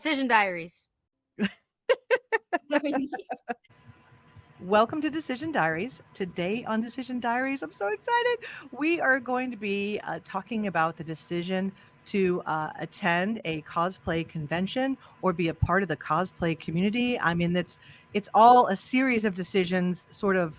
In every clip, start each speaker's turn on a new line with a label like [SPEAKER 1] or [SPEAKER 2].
[SPEAKER 1] Decision Diaries.
[SPEAKER 2] Welcome to Decision Diaries. Today on Decision Diaries, I'm so excited. We are going to be talking about the decision to attend a cosplay convention or be a part of the cosplay community. I mean, it's all a series of decisions sort of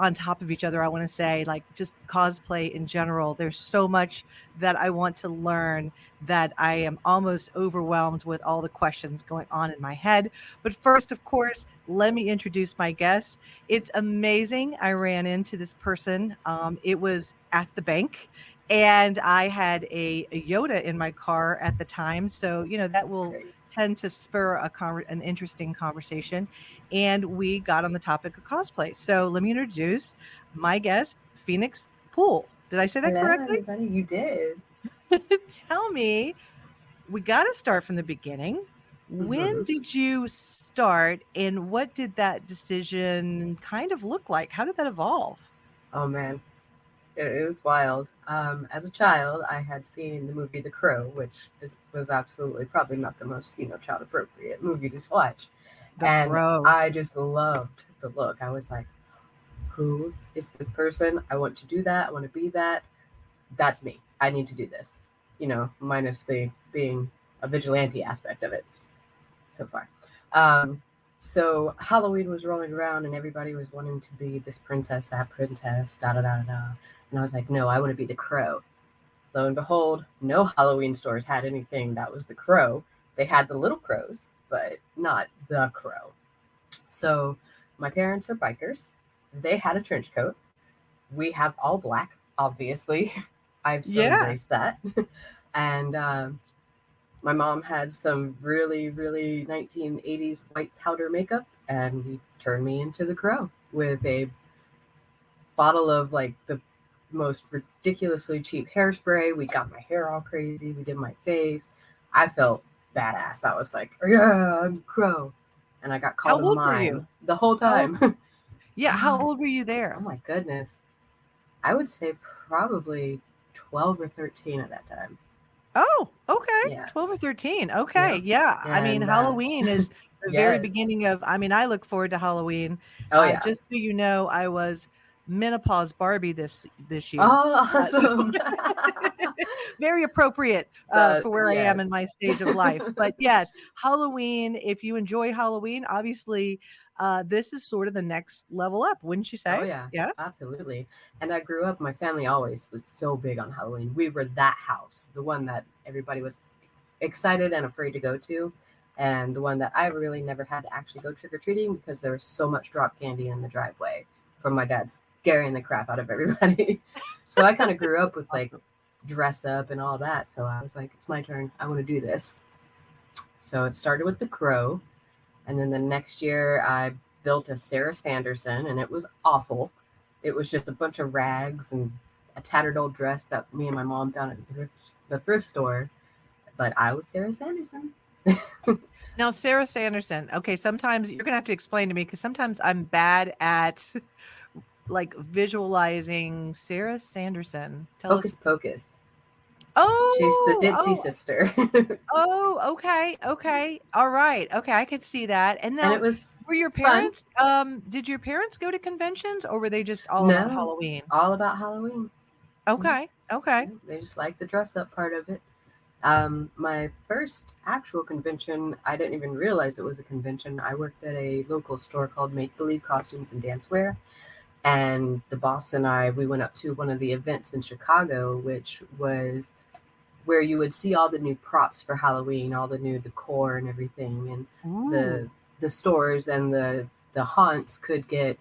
[SPEAKER 2] on top of each other. I want to say, like, just cosplay in general. There's so much that I want to learn that I am almost overwhelmed with all the questions going on in my head. But first, of course, let me introduce my guest. It's amazing. I ran into this person. It was at the bank, and I had a Yoda in my car at the time. So, that will tend to spur an interesting conversation. And we got on the topic of cosplay. So let me introduce my guest, Feanix Poole. Did I say that
[SPEAKER 3] Hello,
[SPEAKER 2] correctly?
[SPEAKER 3] everybody. You did.
[SPEAKER 2] Tell me, we got to start from the beginning. When did you start, and what did that decision kind of look like? How did that evolve?
[SPEAKER 3] Oh man, it was wild. As a child, I had seen the movie The Crow, which was absolutely probably not the most child appropriate movie to watch, and
[SPEAKER 2] Crow.
[SPEAKER 3] I just loved the look. I was like, who is this person? I want to do that. I want to be that. That's me. I need to do this. Minus the being a vigilante aspect of it so far. So Halloween was rolling around and everybody was wanting to be this princess, that princess, da da da da. And I was like, no, I want to be the Crow. Lo and behold, no Halloween stores had anything that was the Crow. They had the little crows, but not the Crow. So my parents are bikers. They had a trench coat. We have all black, obviously. I've still embraced that. And my mom had some really, really 1980s white powder makeup, and we turned me into the Crow with a bottle of like the most ridiculously cheap hairspray. We got my hair all crazy. We did my face. I felt badass. I was like, yeah, I'm Crow. And I got called a mime the whole time.
[SPEAKER 2] How old were you there?
[SPEAKER 3] Oh my goodness. I would say probably 12 or 13 at that time.
[SPEAKER 2] Oh, okay. Yeah. 12 or 13. Okay. Yeah. I mean, Halloween is the very beginning of, I look forward to Halloween.
[SPEAKER 3] Oh, yeah.
[SPEAKER 2] Just so you know, I was menopause Barbie this year.
[SPEAKER 3] Oh, awesome.
[SPEAKER 2] Very appropriate for where I am in my stage of life. But yes, Halloween, if you enjoy Halloween, obviously this is sort of the next level up, wouldn't you say?
[SPEAKER 3] Oh, yeah. Yeah, absolutely. And I grew up, my family always was so big on Halloween. We were that house, the one that everybody was excited and afraid to go to, and the one that I really never had to actually go trick-or-treating because there was so much drop candy in the driveway from my dad scaring the crap out of everybody. So I kind of grew up with like dress up and all that. So I was like, it's my turn. I want to do this. So it started with the Crow. And then the next year I built a Sarah Sanderson, and it was awful. It was just a bunch of rags and a tattered old dress that me and my mom found at the thrift store. But I was Sarah Sanderson.
[SPEAKER 2] Now, Sarah Sanderson. Okay, sometimes you're going to have to explain to me because sometimes I'm bad at like visualizing Sarah Sanderson.
[SPEAKER 3] Hocus Pocus.
[SPEAKER 2] Oh,
[SPEAKER 3] she's the Ditzy sister.
[SPEAKER 2] Oh, okay. All right. Okay, I could see that. And then
[SPEAKER 3] it was
[SPEAKER 2] were your parents did your parents go to conventions, or were they just all about Halloween?
[SPEAKER 3] All about Halloween.
[SPEAKER 2] Okay.
[SPEAKER 3] They just like the dress up part of it. My first actual convention, I didn't even realize it was a convention. I worked at a local store called Make Believe Costumes and Dancewear. And the boss and I, we went up to one of the events in Chicago, which was where you would see all the new props for Halloween, all the new decor and everything. And the stores and the haunts could get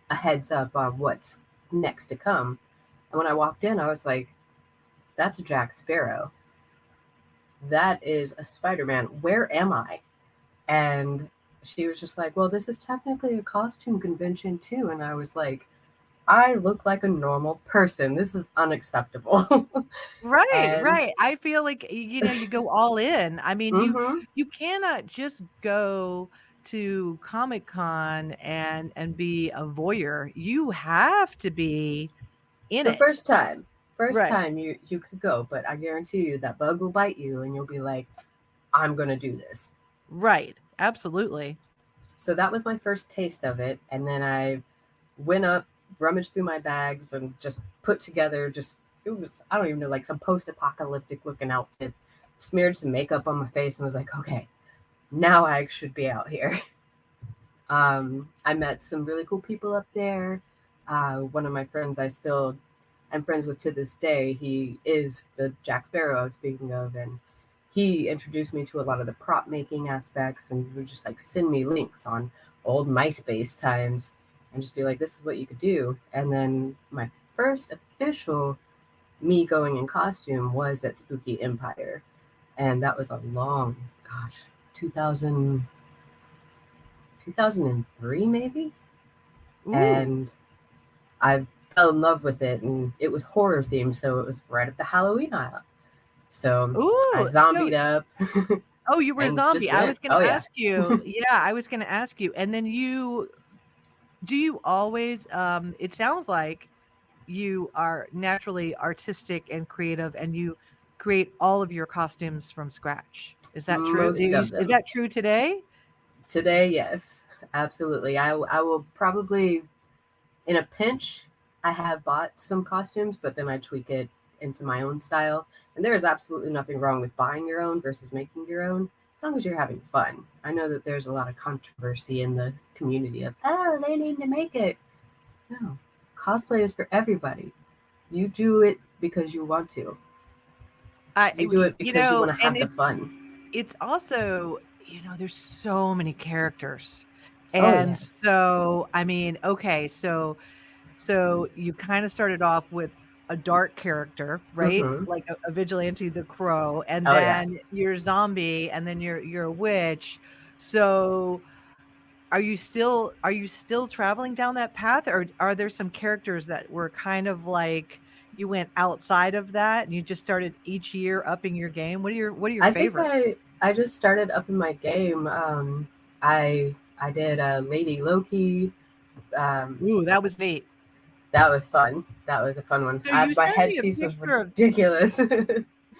[SPEAKER 3] a heads up on what's next to come. And when I walked in, I was like, that's a Jack Sparrow. That is a Spider-Man. Where am I? And she was just like, well, this is technically a costume convention too. And I was like, I look like a normal person. This is unacceptable.
[SPEAKER 2] Right. I feel like, you go all in. I mean, you cannot just go to Comic-Con and be a voyeur. You have to be in it.
[SPEAKER 3] The first time you could go, but I guarantee you that bug will bite you and you'll be like, I'm going to do this.
[SPEAKER 2] Right. Absolutely.
[SPEAKER 3] So that was my first taste of it. And then I went up, rummaged through my bags, and just put together it was, I don't even know, like some post apocalyptic looking outfit, smeared some makeup on my face, and was like, okay, now I should be out here. I met some really cool people up there. One of my friends I'm friends with to this day. He is the Jack Sparrow I was speaking of, and he introduced me to a lot of the prop making aspects, and would just like send me links on old MySpace times and just be like, this is what you could do. And then my first official me going in costume was at Spooky Empire. And that was a long, gosh, 2003 maybe.
[SPEAKER 2] Ooh.
[SPEAKER 3] And I fell in love with it, and it was horror themed, so it was right up the Halloween aisle. So I
[SPEAKER 2] Ooh. So
[SPEAKER 3] zombied up
[SPEAKER 2] oh, you were a
[SPEAKER 3] and just
[SPEAKER 2] zombie. I
[SPEAKER 3] went.
[SPEAKER 2] was gonna
[SPEAKER 3] Oh yeah.
[SPEAKER 2] ask you. Yeah, I was gonna ask you. And then do you always it sounds like you are naturally artistic and creative and you create all of your costumes from scratch. Is that true?
[SPEAKER 3] Most of
[SPEAKER 2] Is
[SPEAKER 3] them.
[SPEAKER 2] that true today?
[SPEAKER 3] Today, yes, absolutely. I will probably, in a pinch, I have bought some costumes, but then I tweak it into my own style. And there is absolutely nothing wrong with buying your own versus making your own, as long as you're having fun. I know that there's a lot of controversy in the community of, oh, they need to make it. No, cosplay is for everybody. You do it because you want to. You do it
[SPEAKER 2] You
[SPEAKER 3] because you want
[SPEAKER 2] know,
[SPEAKER 3] to
[SPEAKER 2] and
[SPEAKER 3] have the fun.
[SPEAKER 2] it's also, there's so many characters.
[SPEAKER 3] Oh,
[SPEAKER 2] And
[SPEAKER 3] yes.
[SPEAKER 2] so, I mean, okay, so you kind of started off with a dark character, right?
[SPEAKER 3] Mm-hmm.
[SPEAKER 2] Like a vigilante, the crow, and
[SPEAKER 3] Oh, yeah.
[SPEAKER 2] then you're a zombie, and then you're a witch. So are you still traveling down that path, or are there some characters that were kind of like you went outside of that and you just started each year upping your game? What are your
[SPEAKER 3] I think
[SPEAKER 2] favorites?
[SPEAKER 3] I just started up in my game. I did Lady Loki. Um,
[SPEAKER 2] Ooh, that was neat.
[SPEAKER 3] that was fun. That was a fun one.
[SPEAKER 2] So you
[SPEAKER 3] My
[SPEAKER 2] sent me a
[SPEAKER 3] headpiece was
[SPEAKER 2] picture of
[SPEAKER 3] ridiculous.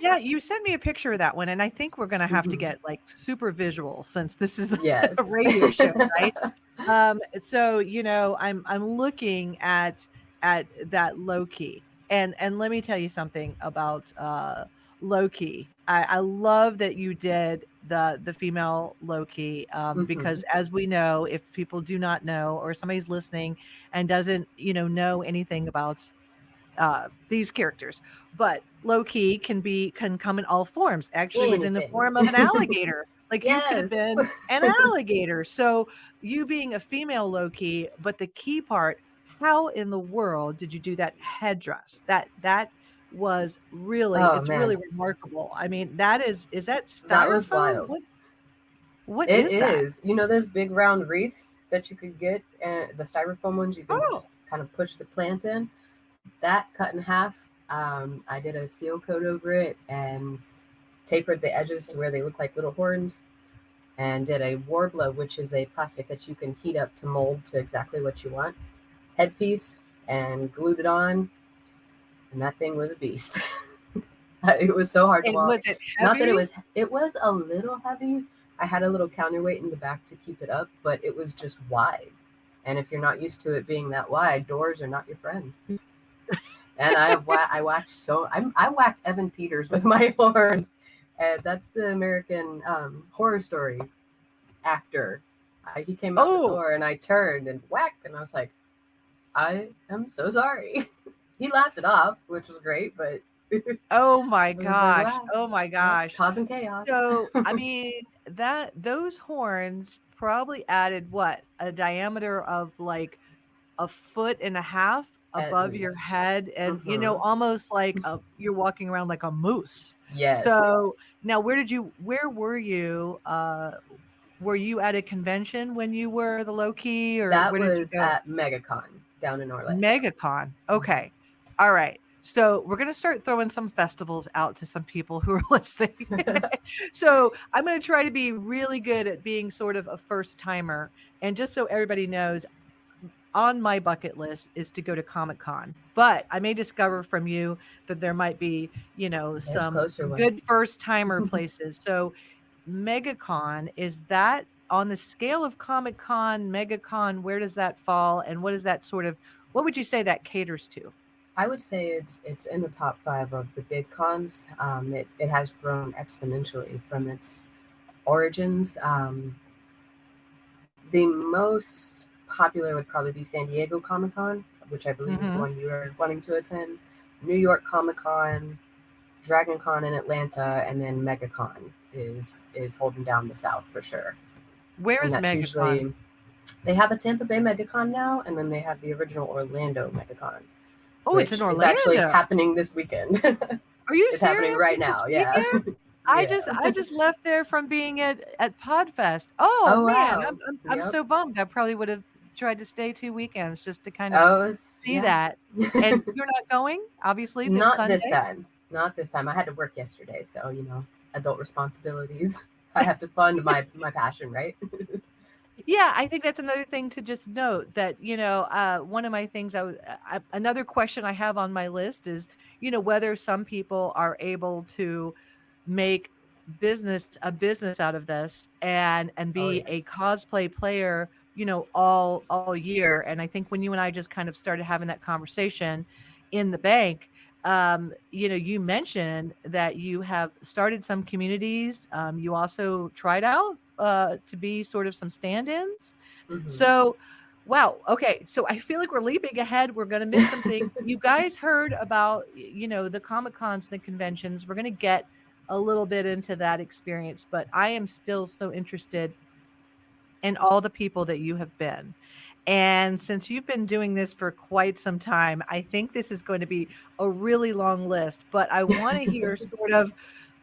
[SPEAKER 2] Yeah, you sent me a picture of that one, and I think we're gonna have to
[SPEAKER 3] Mhm.
[SPEAKER 2] get, like, super visual since this is a
[SPEAKER 3] Yes.
[SPEAKER 2] radio show, right? So, I'm looking at that Loki, and let me tell you something about, Loki. I love that you did the female Loki, because
[SPEAKER 3] Hmm.
[SPEAKER 2] as we know, if people do not know or somebody's listening and doesn't, know anything about these characters. But Loki can come in all forms. Actually, was in the
[SPEAKER 3] Anything.
[SPEAKER 2] form of an alligator. Like you could have
[SPEAKER 3] Yes.
[SPEAKER 2] been an alligator. So you being a female Loki, but the key part, how in the world did you do that headdress? That was really,
[SPEAKER 3] Oh
[SPEAKER 2] it's really
[SPEAKER 3] man,
[SPEAKER 2] remarkable. I mean, is that
[SPEAKER 3] that was
[SPEAKER 2] styrofoam?
[SPEAKER 3] wild.
[SPEAKER 2] What
[SPEAKER 3] It
[SPEAKER 2] is that?
[SPEAKER 3] is. You know, there's big round wreaths that you could get, and the styrofoam ones you can just
[SPEAKER 2] Oh,
[SPEAKER 3] kind of push the plant in. That cut in half. I did a seal coat over it and tapered the edges to where they look like little horns, and did a warbler, which is a plastic that you can heat up to mold to exactly what you want, headpiece, and glued it on. And that thing was a beast. It was so hard to
[SPEAKER 2] and
[SPEAKER 3] walk.
[SPEAKER 2] was it
[SPEAKER 3] Not that
[SPEAKER 2] heavy?
[SPEAKER 3] it was a little heavy. I had a little counterweight in the back to keep it up, but it was just wide. And if you're not used to it being that wide, doors are not your friend. And I whacked I whacked Evan Peters with my horns, and that's the American Horror Story actor. He came out the
[SPEAKER 2] Oh,
[SPEAKER 3] door, and I turned and whacked, and I was like, I am so sorry. He laughed it off, which was great, but it
[SPEAKER 2] oh my
[SPEAKER 3] was like,
[SPEAKER 2] gosh.
[SPEAKER 3] wow,
[SPEAKER 2] Oh my
[SPEAKER 3] yeah,
[SPEAKER 2] gosh.
[SPEAKER 3] causing chaos.
[SPEAKER 2] So, I mean, that those horns probably added what? A diameter of like a foot and a half
[SPEAKER 3] At
[SPEAKER 2] above your
[SPEAKER 3] least.
[SPEAKER 2] head and,
[SPEAKER 3] Hmm.
[SPEAKER 2] almost like you're walking around like a moose.
[SPEAKER 3] Yes,
[SPEAKER 2] So, now where were you at a convention when you were the low key, or
[SPEAKER 3] that
[SPEAKER 2] where did you
[SPEAKER 3] was
[SPEAKER 2] go?
[SPEAKER 3] at MegaCon down in Orlando.
[SPEAKER 2] MegaCon.
[SPEAKER 3] Mhm.
[SPEAKER 2] Okay. All right. So we're gonna start throwing some festivals out to some people who are listening. So I'm gonna try to be really good at being sort of a first timer. And just so everybody knows, on my bucket list is to go to Comic Con. But I may discover from you that there might be,
[SPEAKER 3] There's
[SPEAKER 2] some
[SPEAKER 3] closer
[SPEAKER 2] good
[SPEAKER 3] ones.
[SPEAKER 2] first timer places. So MegaCon, is that on the scale of Comic Con, MegaCon? Where does that fall, and what is that sort of? What would you say that caters to?
[SPEAKER 3] I would say it's in the top five of the big cons. It has grown exponentially from its origins. The most popular would probably be San Diego Comic Con, which I believe is the
[SPEAKER 2] Hmm.
[SPEAKER 3] one you are wanting to attend. New York Comic Con, Dragon Con in Atlanta, and then MegaCon is holding down the South for sure.
[SPEAKER 2] Where
[SPEAKER 3] And
[SPEAKER 2] is
[SPEAKER 3] that's
[SPEAKER 2] MegaCon?
[SPEAKER 3] usually they have a Tampa Bay MegaCon now, and then they have the original Orlando MegaCon,
[SPEAKER 2] Oh, it's in
[SPEAKER 3] which is actually
[SPEAKER 2] Orlando.
[SPEAKER 3] happening this weekend.
[SPEAKER 2] Are you
[SPEAKER 3] It's happening
[SPEAKER 2] serious?
[SPEAKER 3] right
[SPEAKER 2] Is this
[SPEAKER 3] now. Yeah.
[SPEAKER 2] weekend?
[SPEAKER 3] Yeah.
[SPEAKER 2] I just left there from being at Podfest. Oh
[SPEAKER 3] Oh
[SPEAKER 2] man,
[SPEAKER 3] wow.
[SPEAKER 2] I'm
[SPEAKER 3] Yep.
[SPEAKER 2] so bummed. I probably would have tried to stay 2 weekends just to kind of
[SPEAKER 3] Oh,
[SPEAKER 2] see
[SPEAKER 3] yeah.
[SPEAKER 2] that. And you're not going, obviously, it's
[SPEAKER 3] Not this
[SPEAKER 2] Sunday.
[SPEAKER 3] time. Not this time. I had to work yesterday, so adult responsibilities. I have to fund my passion, right?
[SPEAKER 2] Yeah, I think that's another thing to just note that, one of my things another question I have on my list is, whether some people are able to make a business out of this and
[SPEAKER 3] Oh
[SPEAKER 2] be a
[SPEAKER 3] yes.
[SPEAKER 2] cosplay player, all year. And I think when you and I just kind of started having that conversation in the bank, you mentioned that you have started some communities. You also tried out to be sort of some stand-ins.
[SPEAKER 3] Hmm.
[SPEAKER 2] So, wow. Okay. So I feel like we're leaping ahead. We're going to miss some things. You guys heard about, the Comic Cons, the conventions. We're going to get a little bit into that experience, but I am still so interested in all the people that you have been. And since you've been doing this for quite some time, I think this is going to be a really long list, but I want to hear sort of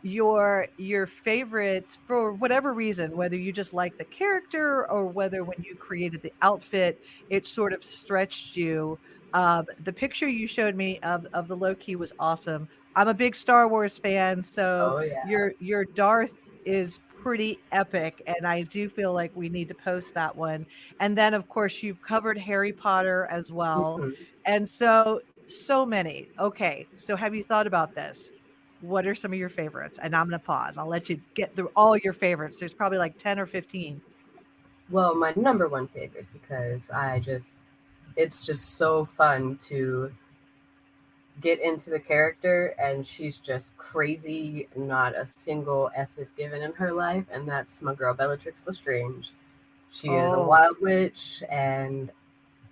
[SPEAKER 2] your favorites for whatever reason, whether you just like the character or whether when you created the outfit, it sort of stretched you. The picture you showed me of the Loki was awesome. I'm a big Star Wars fan, so
[SPEAKER 3] Oh yeah.
[SPEAKER 2] your Darth is pretty epic, and I do feel like we need to post that one. And then, of course, you've covered Harry Potter as well.
[SPEAKER 3] Hmm.
[SPEAKER 2] And so many. Okay, so have you thought about this? What are some of your favorites? And I'm gonna pause. I'll let you get through all your favorites. There's probably like 10 or 15.
[SPEAKER 3] Well, my number one favorite because it's just so fun to get into the character, and she's just crazy. Not a single F is given in her life, and that's my girl Bellatrix Lestrange. She is a
[SPEAKER 2] Oh,
[SPEAKER 3] wild witch, and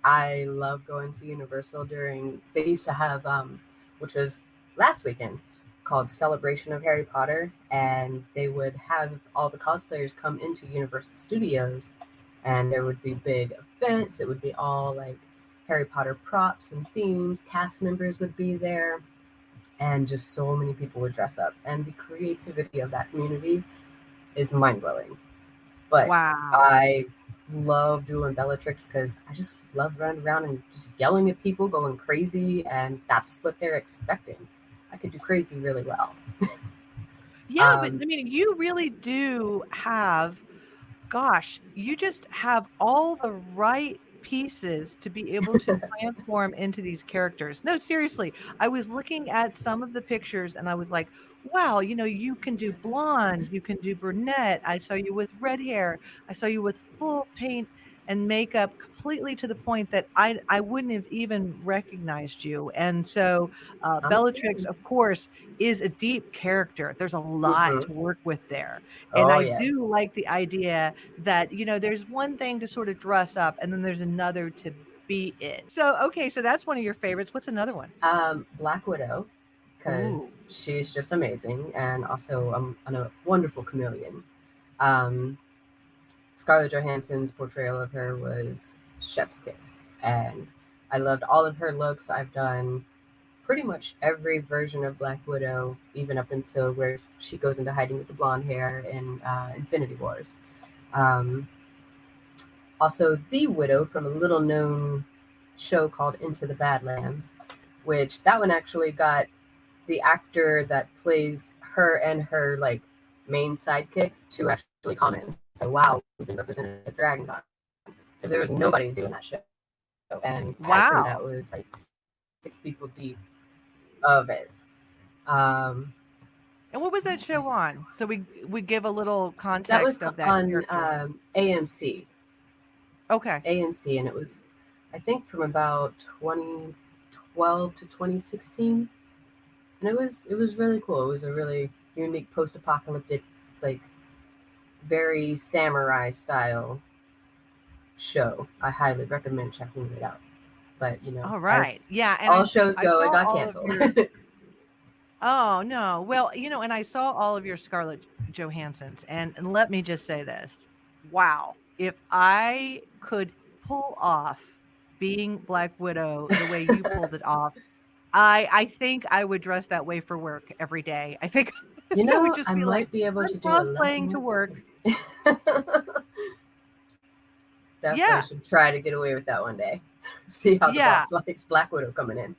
[SPEAKER 3] I love going to Universal during. They used to have, which was last weekend, called Celebration of Harry Potter, and they would have all the cosplayers come into Universal Studios, and there would be big events. It would be all like Harry Potter props and themes. Cast members would be there, and just so many people would dress up. And the creativity of that community is mind blowing. But
[SPEAKER 2] wow.
[SPEAKER 3] I love doing Bellatrix because I just love running around and just yelling at people, going crazy, and that's what they're expecting. I could do crazy really well.
[SPEAKER 2] Yeah, but
[SPEAKER 3] Um,
[SPEAKER 2] I mean, you really do have, gosh, you just have all the right pieces to be able to transform into these characters. No, seriously, I was looking at some of the pictures and I was like, wow, you can do blonde, you can do brunette. I saw you with red hair. I saw you with full paint and makeup completely to the point that I wouldn't have even recognized you. And so
[SPEAKER 3] I'm a
[SPEAKER 2] Bellatrix,
[SPEAKER 3] fan.
[SPEAKER 2] of course, is a deep character. There's a lot
[SPEAKER 3] Hmm.
[SPEAKER 2] to work with there. And
[SPEAKER 3] Oh
[SPEAKER 2] I
[SPEAKER 3] yes.
[SPEAKER 2] do like the idea that, there's one thing to sort of dress up and then there's another to be it. So, okay, so that's one of your favorites. What's another one?
[SPEAKER 3] Black Widow,
[SPEAKER 2] Ooh.
[SPEAKER 3] because she's just amazing, and also a wonderful chameleon. Um, Scarlett Johansson's portrayal of her was chef's kiss, and I loved all of her looks. I've done pretty much every version of Black Widow, even up until where she goes into hiding with the blonde hair in Infinity Wars. Um, Also, the Widow from a little known show called Into the Badlands, which that one actually got the actor that plays her and her like main sidekick to actually comment. So wow, we've been represented at Dragon Con because there was nobody doing that show, and that crew
[SPEAKER 2] Wow.
[SPEAKER 3] that was like 6 people deep of it. Um,
[SPEAKER 2] And what was that show on? So we give a little
[SPEAKER 3] That was
[SPEAKER 2] context of that
[SPEAKER 3] on
[SPEAKER 2] character.
[SPEAKER 3] AMC.
[SPEAKER 2] Okay.
[SPEAKER 3] AMC, and it was, I think, from about 2012 to 2016, and it was really cool. It was a really unique post-apocalyptic, like very samurai style show. I highly recommend checking it out. But
[SPEAKER 2] All right.
[SPEAKER 3] as
[SPEAKER 2] Yeah, and
[SPEAKER 3] all shows
[SPEAKER 2] I
[SPEAKER 3] go,
[SPEAKER 2] saw
[SPEAKER 3] it got
[SPEAKER 2] all of
[SPEAKER 3] canceled.
[SPEAKER 2] your Oh, no. Well, and I saw all of your Scarlett Johanssons, and let me just say this. Wow. If I could pull off being Black Widow the way you pulled it off, I think I would dress that way for work every day. I think I would just
[SPEAKER 3] I
[SPEAKER 2] be like,
[SPEAKER 3] might be able
[SPEAKER 2] "I'm
[SPEAKER 3] to do a lot
[SPEAKER 2] cosplaying to
[SPEAKER 3] more
[SPEAKER 2] work."
[SPEAKER 3] cooking. Definitely
[SPEAKER 2] Yeah.
[SPEAKER 3] should try to get away with that one day. See how the
[SPEAKER 2] Yeah.
[SPEAKER 3] boss likes Black Widow coming in.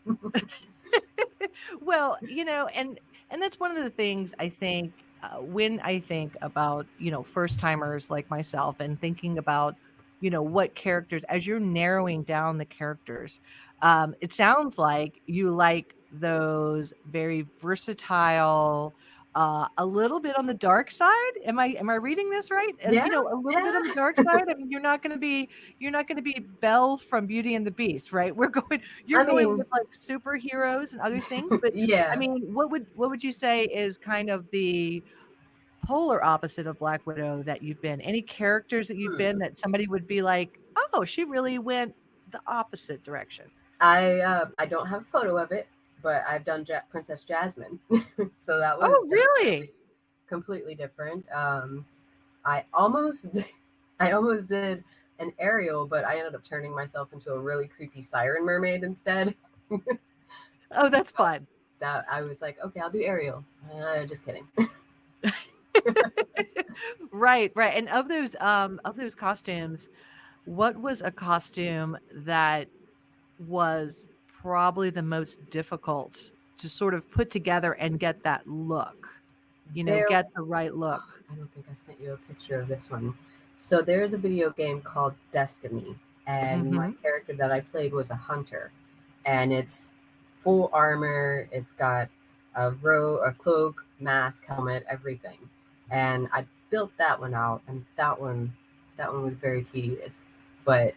[SPEAKER 2] Well, and that's one of the things I think when I think about, first timers like myself and thinking about, what characters as you're narrowing down the characters, it sounds like you like those very versatile, a little bit on the dark side. Am I reading this right?
[SPEAKER 3] Yeah,
[SPEAKER 2] A little bit
[SPEAKER 3] yeah.
[SPEAKER 2] on the dark side. I mean, you're not going to be Belle from Beauty and the Beast, right? You're
[SPEAKER 3] I
[SPEAKER 2] going
[SPEAKER 3] mean,
[SPEAKER 2] with like superheroes and other things, but I
[SPEAKER 3] yeah.
[SPEAKER 2] mean, what would you say is kind of the polar opposite of Black Widow that you've been? Any characters that you've
[SPEAKER 3] Hmm.
[SPEAKER 2] been that somebody would be like, "Oh, she really went the opposite direction."
[SPEAKER 3] I don't have a photo of it, but I've done Princess Jasmine, so that was
[SPEAKER 2] Oh,
[SPEAKER 3] definitely
[SPEAKER 2] really?
[SPEAKER 3] completely different. I almost I almost did an Ariel, but I ended up turning myself into a really creepy siren mermaid instead.
[SPEAKER 2] Oh, that's fun.
[SPEAKER 3] That I was like, okay, I'll do Ariel. Just kidding.
[SPEAKER 2] Right, right. And of those costumes, what was a costume that was probably the most difficult to sort of put together and get that look,
[SPEAKER 3] There,
[SPEAKER 2] get the right look?
[SPEAKER 3] I don't think I sent you a picture of this one. So there's a video game called Destiny, and my
[SPEAKER 2] Mhm.
[SPEAKER 3] character that I played was a hunter, and it's full armor. It's got a cloak, mask, helmet, everything. And I built that one out, and that one was very tedious, but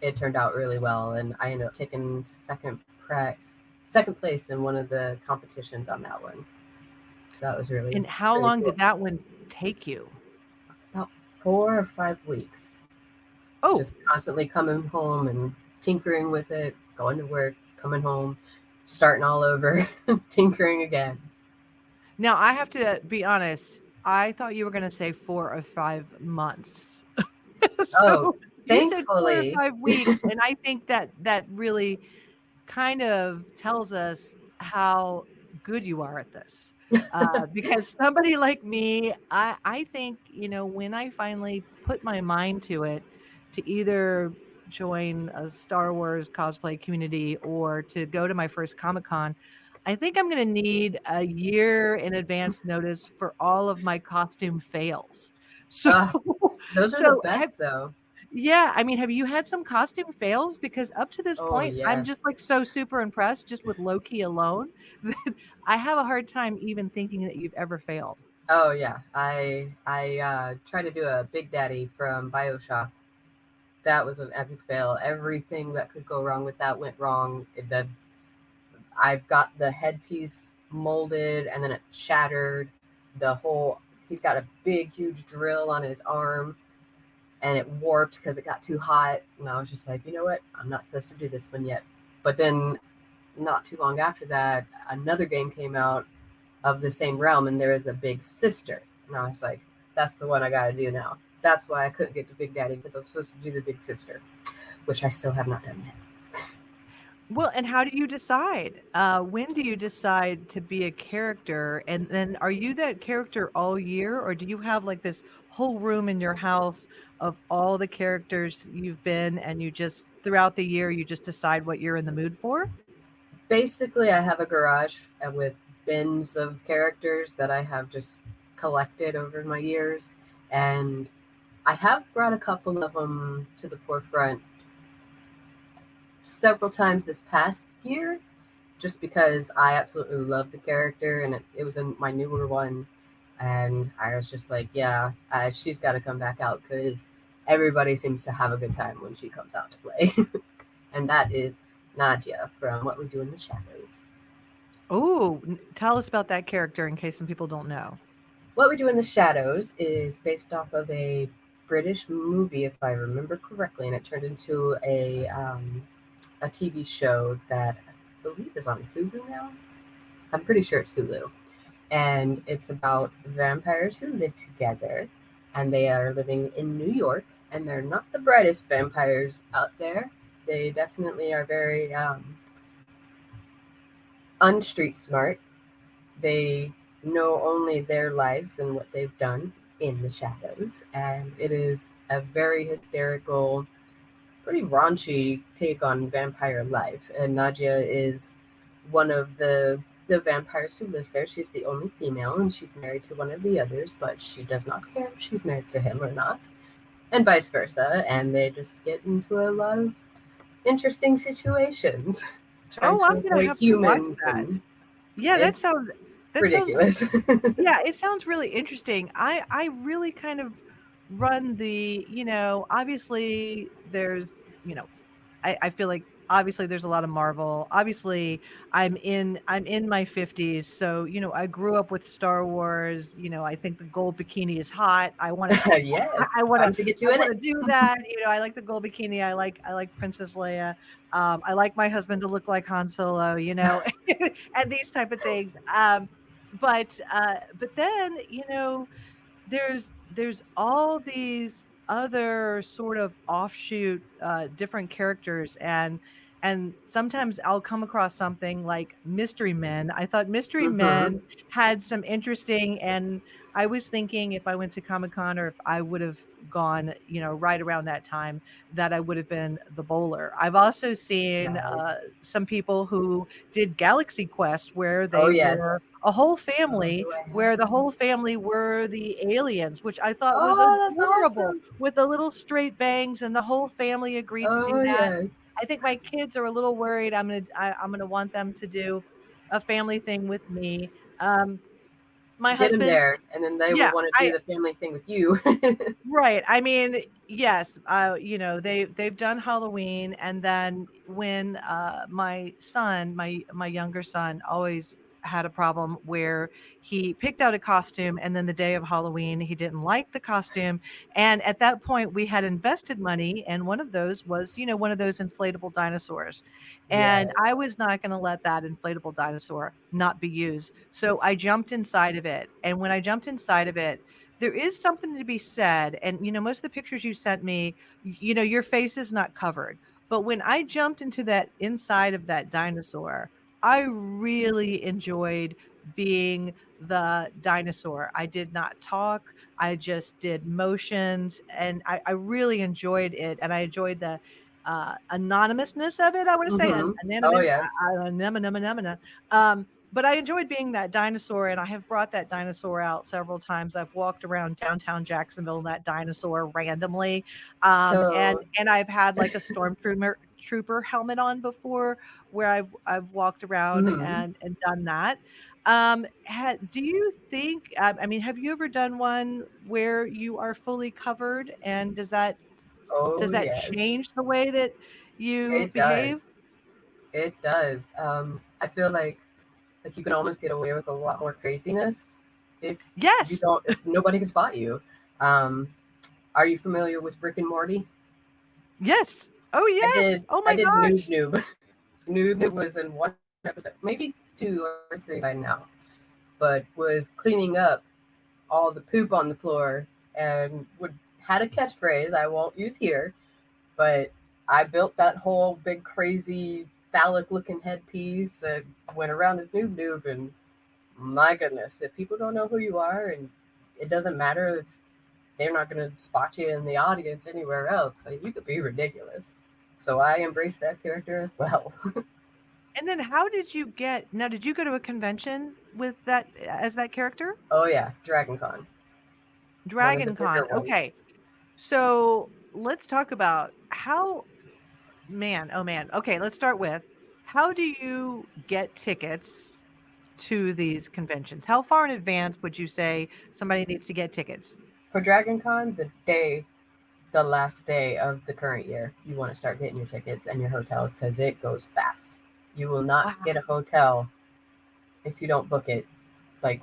[SPEAKER 3] it turned out really well, and I ended up taking second place in one of the competitions on that one. So that was really
[SPEAKER 2] And how
[SPEAKER 3] really
[SPEAKER 2] long
[SPEAKER 3] cool.
[SPEAKER 2] did that one take you?
[SPEAKER 3] About 4 or 5 weeks,
[SPEAKER 2] Oh,
[SPEAKER 3] just constantly coming home and tinkering with it, going to work, coming home, starting all over, tinkering again.
[SPEAKER 2] now I have to be honest, I thought you were gonna say 4 or 5 months.
[SPEAKER 3] Oh,
[SPEAKER 2] So, you said 4 or
[SPEAKER 3] thankfully,
[SPEAKER 2] 5 weeks, and I think that really kind of tells us how good you are at this. Because somebody like me, I think, when I finally put my mind to it to either join a Star Wars cosplay community or to go to my first Comic-Con, I think I'm gonna need a year in advance notice for all of my costume fails. So
[SPEAKER 3] uh, those are the
[SPEAKER 2] so have
[SPEAKER 3] best though.
[SPEAKER 2] yeah, I mean, have you had some costume fails? Because up to this
[SPEAKER 3] Oh
[SPEAKER 2] point, I'm
[SPEAKER 3] yes.
[SPEAKER 2] just, like, so super impressed just with Loki alone that I have a hard time even thinking that you've ever failed.
[SPEAKER 3] Oh yeah. I tried to do a Big Daddy from BioShock. That was an epic fail. Everything that could go wrong with that went wrong. I've got the headpiece molded and then it shattered. He's got a big, huge drill on his arm and it warped because it got too hot. And I was just like, you know what? I'm not supposed to do this one yet. But then, not too long after that, another game came out of the same realm and there is a big sister. And I was like, that's the one I got to do now. That's why I couldn't get to Big Daddy because I was supposed to do the big sister, which I still have not done yet.
[SPEAKER 2] Well, and how do you decide? When do you decide to be a character? And then are you that character all year, or do you have, like, this whole room in your house of all the characters you've been, and you just throughout the year, you just decide what you're in the mood for?
[SPEAKER 3] Basically, I have a garage with bins of characters that I have just collected over my years, and I have brought a couple of them to the forefront several times this past year, just because I absolutely love the character, and it was in my newer one, and I was just like, yeah, she's got to come back out because everybody seems to have a good time when she comes out to play, and that is Nadia from What We Do in the Shadows.
[SPEAKER 2] Oh, tell us about that character in case some people don't know.
[SPEAKER 3] What We Do in the Shadows is based off of a British movie, if I remember correctly, and it turned into a TV show that I believe is on Hulu now. I'm pretty sure it's Hulu. And it's about vampires who live together, and they are living in New York, and they're not the brightest vampires out there. They definitely are very unstreet smart. They know only their lives and what they've done in the shadows, and it is a very hysterical, pretty raunchy take on vampire life. And Nadia is one of the vampires who lives there. She's the only female, and she's married to one of the others, but she does not care if she's married to him or not, and vice versa. And they just get into a lot of interesting situations, trying
[SPEAKER 2] Oh,
[SPEAKER 3] to
[SPEAKER 2] I'm gonna
[SPEAKER 3] avoid
[SPEAKER 2] have to watch
[SPEAKER 3] humans,
[SPEAKER 2] that.
[SPEAKER 3] and
[SPEAKER 2] Yeah,
[SPEAKER 3] it's
[SPEAKER 2] that sounds
[SPEAKER 3] ridiculous.
[SPEAKER 2] yeah, it sounds really interesting. I really kind of run the, obviously there's, I feel like obviously there's a lot of Marvel. Obviously, I'm in my 50s, so I grew up with Star Wars. I think the gold bikini is hot. I want to
[SPEAKER 3] Yes,
[SPEAKER 2] I wanna
[SPEAKER 3] time to get
[SPEAKER 2] I
[SPEAKER 3] you in
[SPEAKER 2] wanna
[SPEAKER 3] it.
[SPEAKER 2] do that. I like the gold bikini. I like Princess Leia. I like my husband to look like Han Solo, and these type of things. But then, there's all these other sort of offshoot different characters, and sometimes I'll come across something like Mystery Men. I thought Mystery
[SPEAKER 3] Hmm.
[SPEAKER 2] Men had some interesting, and I was thinking if I went to Comic-Con or if I would have gone, right around that time, that I would have been the bowler. I've also seen
[SPEAKER 3] Nice.
[SPEAKER 2] some people who did Galaxy Quest where
[SPEAKER 3] Oh
[SPEAKER 2] they
[SPEAKER 3] yes.
[SPEAKER 2] were a whole
[SPEAKER 3] Oh,
[SPEAKER 2] family,
[SPEAKER 3] do I
[SPEAKER 2] where
[SPEAKER 3] have
[SPEAKER 2] the
[SPEAKER 3] them?
[SPEAKER 2] whole family were the aliens, which I thought was
[SPEAKER 3] Oh, that's
[SPEAKER 2] adorable,
[SPEAKER 3] awesome.
[SPEAKER 2] with the little straight bangs, and the whole family agreed to do
[SPEAKER 3] Oh
[SPEAKER 2] that.
[SPEAKER 3] yes.
[SPEAKER 2] I think my kids are a little worried I'm gonna want them to do a family thing with me. My
[SPEAKER 3] Get them
[SPEAKER 2] husband
[SPEAKER 3] there, and then they will
[SPEAKER 2] yeah,
[SPEAKER 3] want to do
[SPEAKER 2] I
[SPEAKER 3] the family thing with you.
[SPEAKER 2] right. I mean, yes, they've done Halloween, and then when my son, my younger son, always had a problem where he picked out a costume, and then the day of Halloween he didn't like the costume, and at that point we had invested money, and one of those was, one of those inflatable dinosaurs, and
[SPEAKER 3] Yes.
[SPEAKER 2] I was not going to let that inflatable dinosaur not be used. So I jumped inside of it, and when I jumped inside of it, there is something to be said, and, most of the pictures you sent me, your face is not covered, but when I jumped into that inside of that dinosaur, I really enjoyed being the dinosaur. I did not talk, I just did motions, and I really enjoyed it, and I enjoyed the, anonymousness of it, I wanna say, an
[SPEAKER 3] Hmm. Oh
[SPEAKER 2] anonymous
[SPEAKER 3] yes.
[SPEAKER 2] but I enjoyed being that dinosaur, and I have brought that dinosaur out several times. I've walked around downtown Jacksonville in that dinosaur randomly,
[SPEAKER 3] So.
[SPEAKER 2] and I've had, like, a trooper helmet on before, where I've walked around
[SPEAKER 3] Hmm.
[SPEAKER 2] and done that. Do you think, I mean, have you ever done one where you are fully covered, and
[SPEAKER 3] Oh
[SPEAKER 2] does that
[SPEAKER 3] yes.
[SPEAKER 2] change the way that you
[SPEAKER 3] It
[SPEAKER 2] behave?
[SPEAKER 3] does. It does. I feel like you can almost get away with a lot more craziness if you
[SPEAKER 2] Yes.
[SPEAKER 3] don't. If nobody can spot you. Um, are you familiar with Rick and Morty?
[SPEAKER 2] Yes. Oh,
[SPEAKER 3] I
[SPEAKER 2] yes.
[SPEAKER 3] did.
[SPEAKER 2] Oh
[SPEAKER 3] I
[SPEAKER 2] my
[SPEAKER 3] did Noob
[SPEAKER 2] gosh.
[SPEAKER 3] Noob. Noob Noob was in one episode, maybe two or three by now, but was cleaning up all the poop on the floor and would had a catchphrase I won't use here, but I built that whole big crazy phallic looking headpiece that went around as Noob Noob, and my goodness, if people don't know who you are, and it doesn't matter if they're not going to spot you in the audience anywhere else, like, you could be ridiculous. So I embraced that character as well.
[SPEAKER 2] And then how did you get now, did you go to a convention with that as that character?
[SPEAKER 3] Oh yeah, Dragon Con, one of the
[SPEAKER 2] Dragon
[SPEAKER 3] bigger
[SPEAKER 2] Con.
[SPEAKER 3] ones.
[SPEAKER 2] Okay. So let's talk about how man, oh man. Okay, let's start with how do you get tickets to these conventions? How far in advance would you say somebody needs to get tickets?
[SPEAKER 3] For Dragon Con, the last day of the current year, you want to start getting your tickets and your hotels because it goes fast. You will not
[SPEAKER 2] Wow.
[SPEAKER 3] get a hotel if you don't book it like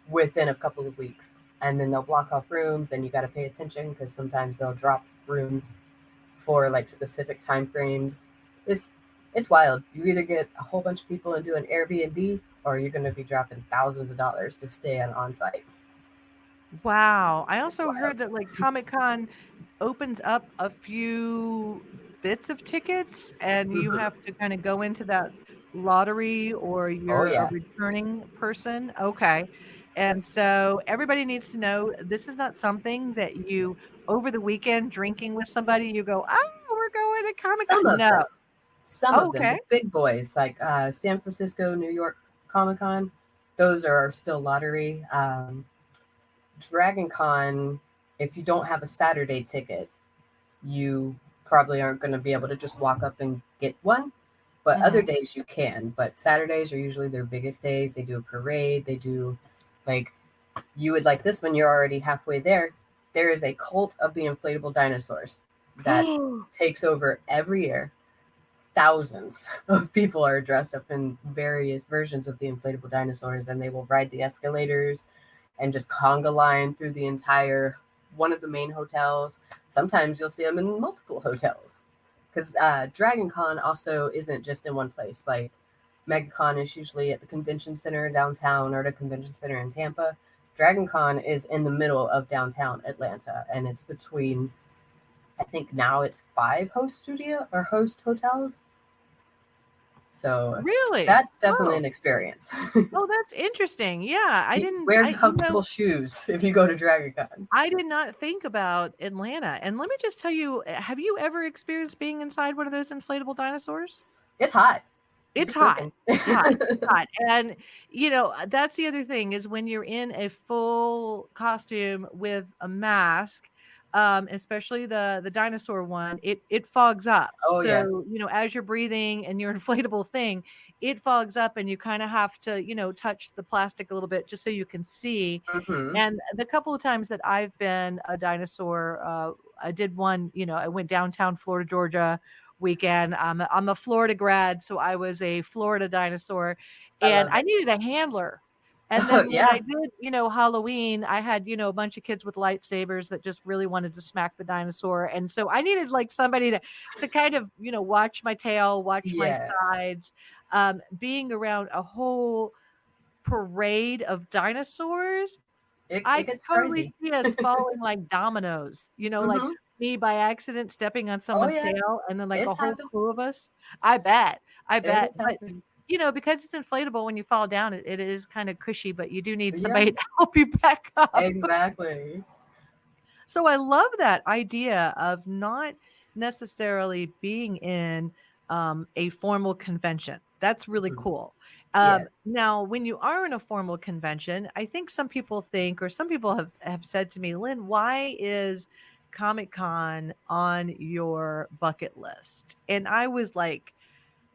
[SPEAKER 3] within a couple of weeks. And then they'll block off rooms and you got to pay attention because sometimes they'll drop rooms for like specific time frames. It's it's wild. You either get a whole bunch of people and do an Airbnb or you're going to be dropping thousands of dollars to stay on site.
[SPEAKER 2] Wow. I
[SPEAKER 3] It's
[SPEAKER 2] also
[SPEAKER 3] wild.
[SPEAKER 2] heard that like Comic-Con opens up a few bits of tickets and you
[SPEAKER 3] Mhm.
[SPEAKER 2] have to kind of go into that lottery or
[SPEAKER 3] Oh
[SPEAKER 2] you're a
[SPEAKER 3] yeah.
[SPEAKER 2] returning person. Okay. And so everybody needs to know this is not something that you over the weekend drinking with somebody, you go, oh, we're going to Comic-Con.
[SPEAKER 3] Some of
[SPEAKER 2] No.
[SPEAKER 3] them. Some of them,
[SPEAKER 2] Okay.
[SPEAKER 3] the big boys like San Francisco, New York Comic Con, those are still lottery. Dragon Con, if you don't have a Saturday ticket, you probably aren't going to be able to just walk up and get one. But other
[SPEAKER 2] Hmm.
[SPEAKER 3] days you can. But Saturdays are usually their biggest days. They do a parade. They do like you would like this one. You're already halfway there. There is a cult of the inflatable dinosaurs that takes over every year. Thousands of people are dressed up in various versions of the inflatable dinosaurs, and they will ride the escalators and just conga line through the entire one of the main hotels. Sometimes you'll see them in multiple hotels because Dragon Con also isn't just in one place. Like MegaCon is usually at the convention center downtown or the convention center in Tampa. Dragon Con is in the middle of downtown Atlanta, and it's between I think now it's five host hotels. So
[SPEAKER 2] Really?
[SPEAKER 3] that's definitely
[SPEAKER 2] Oh.
[SPEAKER 3] an experience.
[SPEAKER 2] Oh, that's interesting. Yeah, I
[SPEAKER 3] You
[SPEAKER 2] didn't
[SPEAKER 3] wear
[SPEAKER 2] I you know,
[SPEAKER 3] comfortable shoes if you go to Dragon Con.
[SPEAKER 2] I did not think about Atlanta, and let me just tell you, have you ever experienced being inside one of those inflatable dinosaurs?
[SPEAKER 3] It's hot.
[SPEAKER 2] It's
[SPEAKER 3] You're
[SPEAKER 2] hot.
[SPEAKER 3] cooking.
[SPEAKER 2] It's hot. It's hot, and, that's the other thing is when you're in a full costume with a mask, especially the dinosaur one, it fogs up.
[SPEAKER 3] Oh yes.
[SPEAKER 2] So, as you're breathing and your inflatable thing, it fogs up and you kinda have to, touch the plastic a little bit just so you can see,
[SPEAKER 3] Hmm.
[SPEAKER 2] and the couple of times that I've been a dinosaur, I did one, I went downtown Florida, Georgia weekend. I'm a Florida grad, so I was a Florida dinosaur,
[SPEAKER 3] I
[SPEAKER 2] and
[SPEAKER 3] love
[SPEAKER 2] I
[SPEAKER 3] it.
[SPEAKER 2] needed a handler. And
[SPEAKER 3] Oh
[SPEAKER 2] then when I
[SPEAKER 3] yeah.
[SPEAKER 2] did, Halloween, I had, a bunch of kids with lightsabers that just really wanted to smack the dinosaur. And so I needed like somebody to kind of, watch my tail, watch my
[SPEAKER 3] Yes.
[SPEAKER 2] sides. Being around a whole parade of dinosaurs,
[SPEAKER 3] It
[SPEAKER 2] I could
[SPEAKER 3] gets
[SPEAKER 2] totally
[SPEAKER 3] crazy.
[SPEAKER 2] see us falling like dominoes, like
[SPEAKER 3] Hmm.
[SPEAKER 2] me by accident stepping on
[SPEAKER 3] Oh
[SPEAKER 2] someone's
[SPEAKER 3] yeah.
[SPEAKER 2] tail and then like a
[SPEAKER 3] It's
[SPEAKER 2] whole
[SPEAKER 3] happened.
[SPEAKER 2] crew of us. I bet. I
[SPEAKER 3] It
[SPEAKER 2] bet.
[SPEAKER 3] has
[SPEAKER 2] But
[SPEAKER 3] happened.
[SPEAKER 2] because it's inflatable when you fall down, it is kind of cushy, but you do need
[SPEAKER 3] Yeah.
[SPEAKER 2] somebody to help you back up.
[SPEAKER 3] Exactly.
[SPEAKER 2] So I love that idea of not necessarily being in a formal convention. That's really
[SPEAKER 3] Mhm.
[SPEAKER 2] cool.
[SPEAKER 3] Yes.
[SPEAKER 2] Now, when you are in a formal convention, I think some people think, or some people have said to me, Lynn, why is Comic Con on your bucket list? And I was like,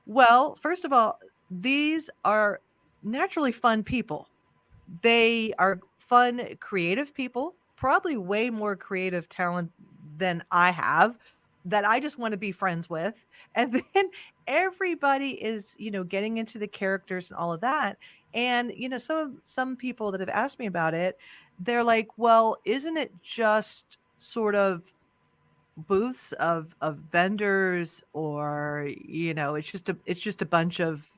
[SPEAKER 2] well, first of all, these are naturally fun people. They are fun, creative people, probably way more creative talent than I have that I just want to be friends with. And then everybody is, getting into the characters and all of that. And, some people that have asked me about it, they're like, "Well, isn't it just sort of booths of vendors or it's just a bunch of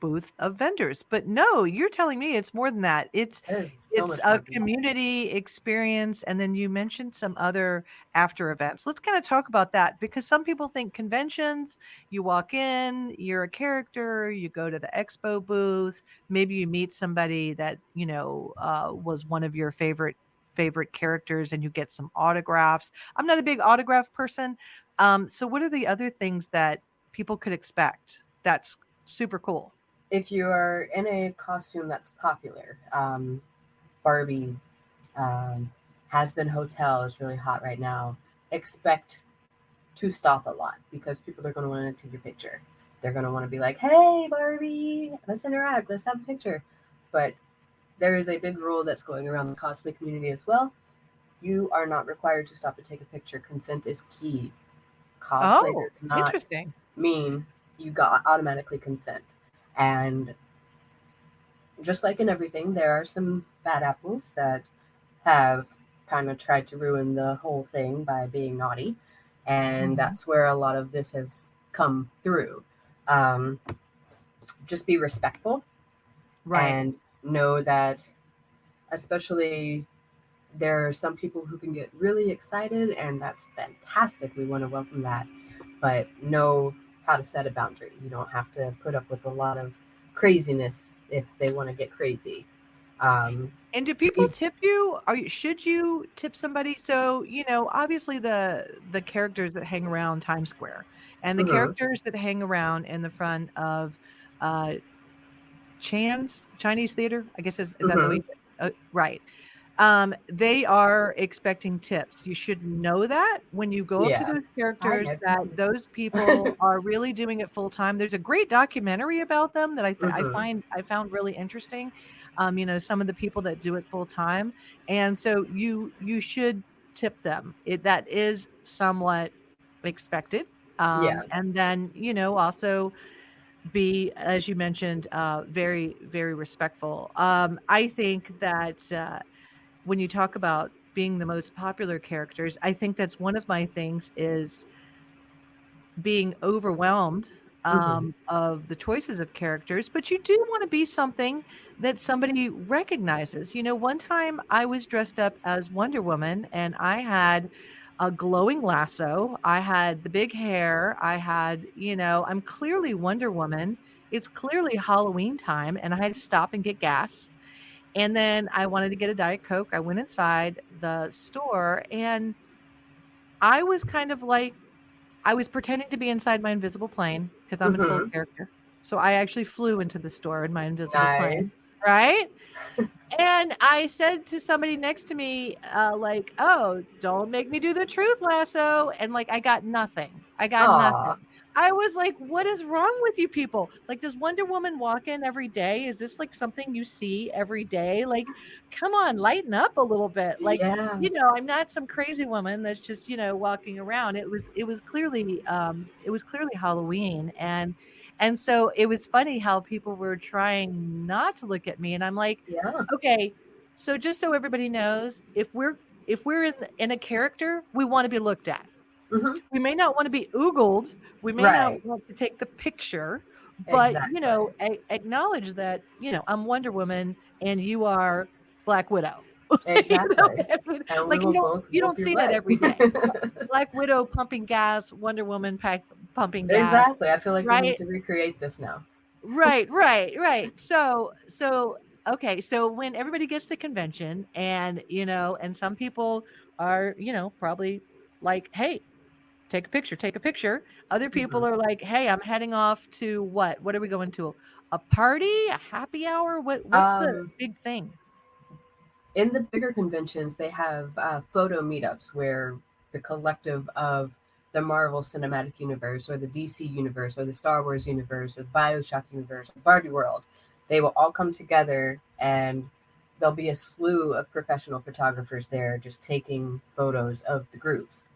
[SPEAKER 2] booths of vendors?" But no, you're telling me it's more than that. it's
[SPEAKER 3] That is so
[SPEAKER 2] it's
[SPEAKER 3] much
[SPEAKER 2] a
[SPEAKER 3] more than that.
[SPEAKER 2] community experience, and then you mentioned some other after events. Let's kind of talk about that because some people think conventions, you walk in, you're a character, you go to the expo booth, maybe you meet somebody that was one of your favorite characters and you get some autographs. I'm not a big autograph person. So what are the other things that people could expect that's super cool?
[SPEAKER 3] If you are in a costume that's popular, Barbie, um, Has Been Hotel is really hot right now. Expect to stop a lot because people are going to want to take your picture. They're going to want to be like, hey, Barbie, let's interact, let's have a picture. But there is a big rule that's going around the cosplay community as well. You are not required to stop to take a picture. Consent is key. Cosplay
[SPEAKER 2] Oh,
[SPEAKER 3] does not
[SPEAKER 2] interesting.
[SPEAKER 3] mean you got automatically consent. And just like in everything, there are some bad apples that have kind of tried to ruin the whole thing by being naughty. And
[SPEAKER 2] Mhm.
[SPEAKER 3] that's where a lot of this has come through. Um, just be respectful
[SPEAKER 2] Right.
[SPEAKER 3] and know that, especially, there are some people who can get really excited, and that's fantastic. We want to welcome that. But know how to set a boundary. You don't have to put up with a lot of craziness if they want to get crazy. Um,
[SPEAKER 2] And do people
[SPEAKER 3] be,
[SPEAKER 2] tip you? Should you tip somebody? So, obviously the characters that hang around Times Square and the
[SPEAKER 3] mhm,
[SPEAKER 2] characters that hang around in the front of uh Chan's Chinese theater, I guess is that the way
[SPEAKER 3] mhm,
[SPEAKER 2] you say it? Right. They are expecting tips. You should know that when you go up to
[SPEAKER 3] yeah.
[SPEAKER 2] those
[SPEAKER 3] I
[SPEAKER 2] characters
[SPEAKER 3] have
[SPEAKER 2] that those people are really doing it full time. There's a great documentary about them that
[SPEAKER 3] mhm,
[SPEAKER 2] I found really interesting. Some of the people that do it full time, and so you should tip them. That is somewhat expected.
[SPEAKER 3] yeah,
[SPEAKER 2] And then also be, as you mentioned, very, very respectful. I think that when you talk about being the most popular characters, I think that's one of my things is being overwhelmed
[SPEAKER 3] mhm,
[SPEAKER 2] of the choices of characters, but you do want to be something that somebody recognizes. One time I was dressed up as Wonder Woman and I had a glowing lasso, I had the big hair, I'm clearly Wonder Woman. It's clearly Halloween time, and I had to stop and get gas. And then I wanted to get a Diet Coke. I went inside the store and I was kind of like, I was pretending to be inside my invisible plane because 'cause I'm in full
[SPEAKER 3] mhm.
[SPEAKER 2] character. So I actually flew into the store in my invisible
[SPEAKER 3] Nice.
[SPEAKER 2] plane, right? And I said to somebody next to me, like, "Oh, don't make me do the truth lasso," and, like, I got nothing. I got
[SPEAKER 3] Aw,
[SPEAKER 2] nothing. I was like, "What is wrong with you people? Like, does Wonder Woman walk in every day? Is this, like, something you see every day? Like, come on, lighten up a little bit." Like,
[SPEAKER 3] yeah,
[SPEAKER 2] I'm not some crazy woman that's just, walking around. It was clearly Halloween, and so it was funny how people were trying not to look at me, and I'm like,
[SPEAKER 3] yeah,
[SPEAKER 2] okay, so just so everybody knows, if we're in a character, we wanna be looked at.
[SPEAKER 3] mhm,
[SPEAKER 2] We may not wanna be oogled, we may
[SPEAKER 3] right,
[SPEAKER 2] not want to take the picture, but,
[SPEAKER 3] exactly,
[SPEAKER 2] acknowledge that, I'm Wonder Woman and you are Black Widow. You know
[SPEAKER 3] exactly.
[SPEAKER 2] what I mean?
[SPEAKER 3] And we
[SPEAKER 2] Like,
[SPEAKER 3] will both
[SPEAKER 2] you
[SPEAKER 3] whoop
[SPEAKER 2] don't
[SPEAKER 3] your
[SPEAKER 2] see that
[SPEAKER 3] butt.
[SPEAKER 2] every day. Black Widow pumping gas, Wonder Woman pumping gas,
[SPEAKER 3] Exactly. I feel like we need
[SPEAKER 2] right?
[SPEAKER 3] to recreate this now.
[SPEAKER 2] Right, right, right. So okay, so when everybody gets to convention and, and some people are, probably like, "Hey, take a picture, take a picture." Other people
[SPEAKER 3] Mhm.
[SPEAKER 2] are like, "Hey, I'm heading off to what? What are we going to? A party? A happy hour? What's the
[SPEAKER 3] Um,
[SPEAKER 2] big thing?"
[SPEAKER 3] in the bigger conventions, they have photo meetups where the collective of the Marvel Cinematic Universe or the DC Universe or the Star Wars Universe or the Bioshock Universe or Barbie World, they will all come together and there'll be a slew of professional photographers there just taking photos of the groups.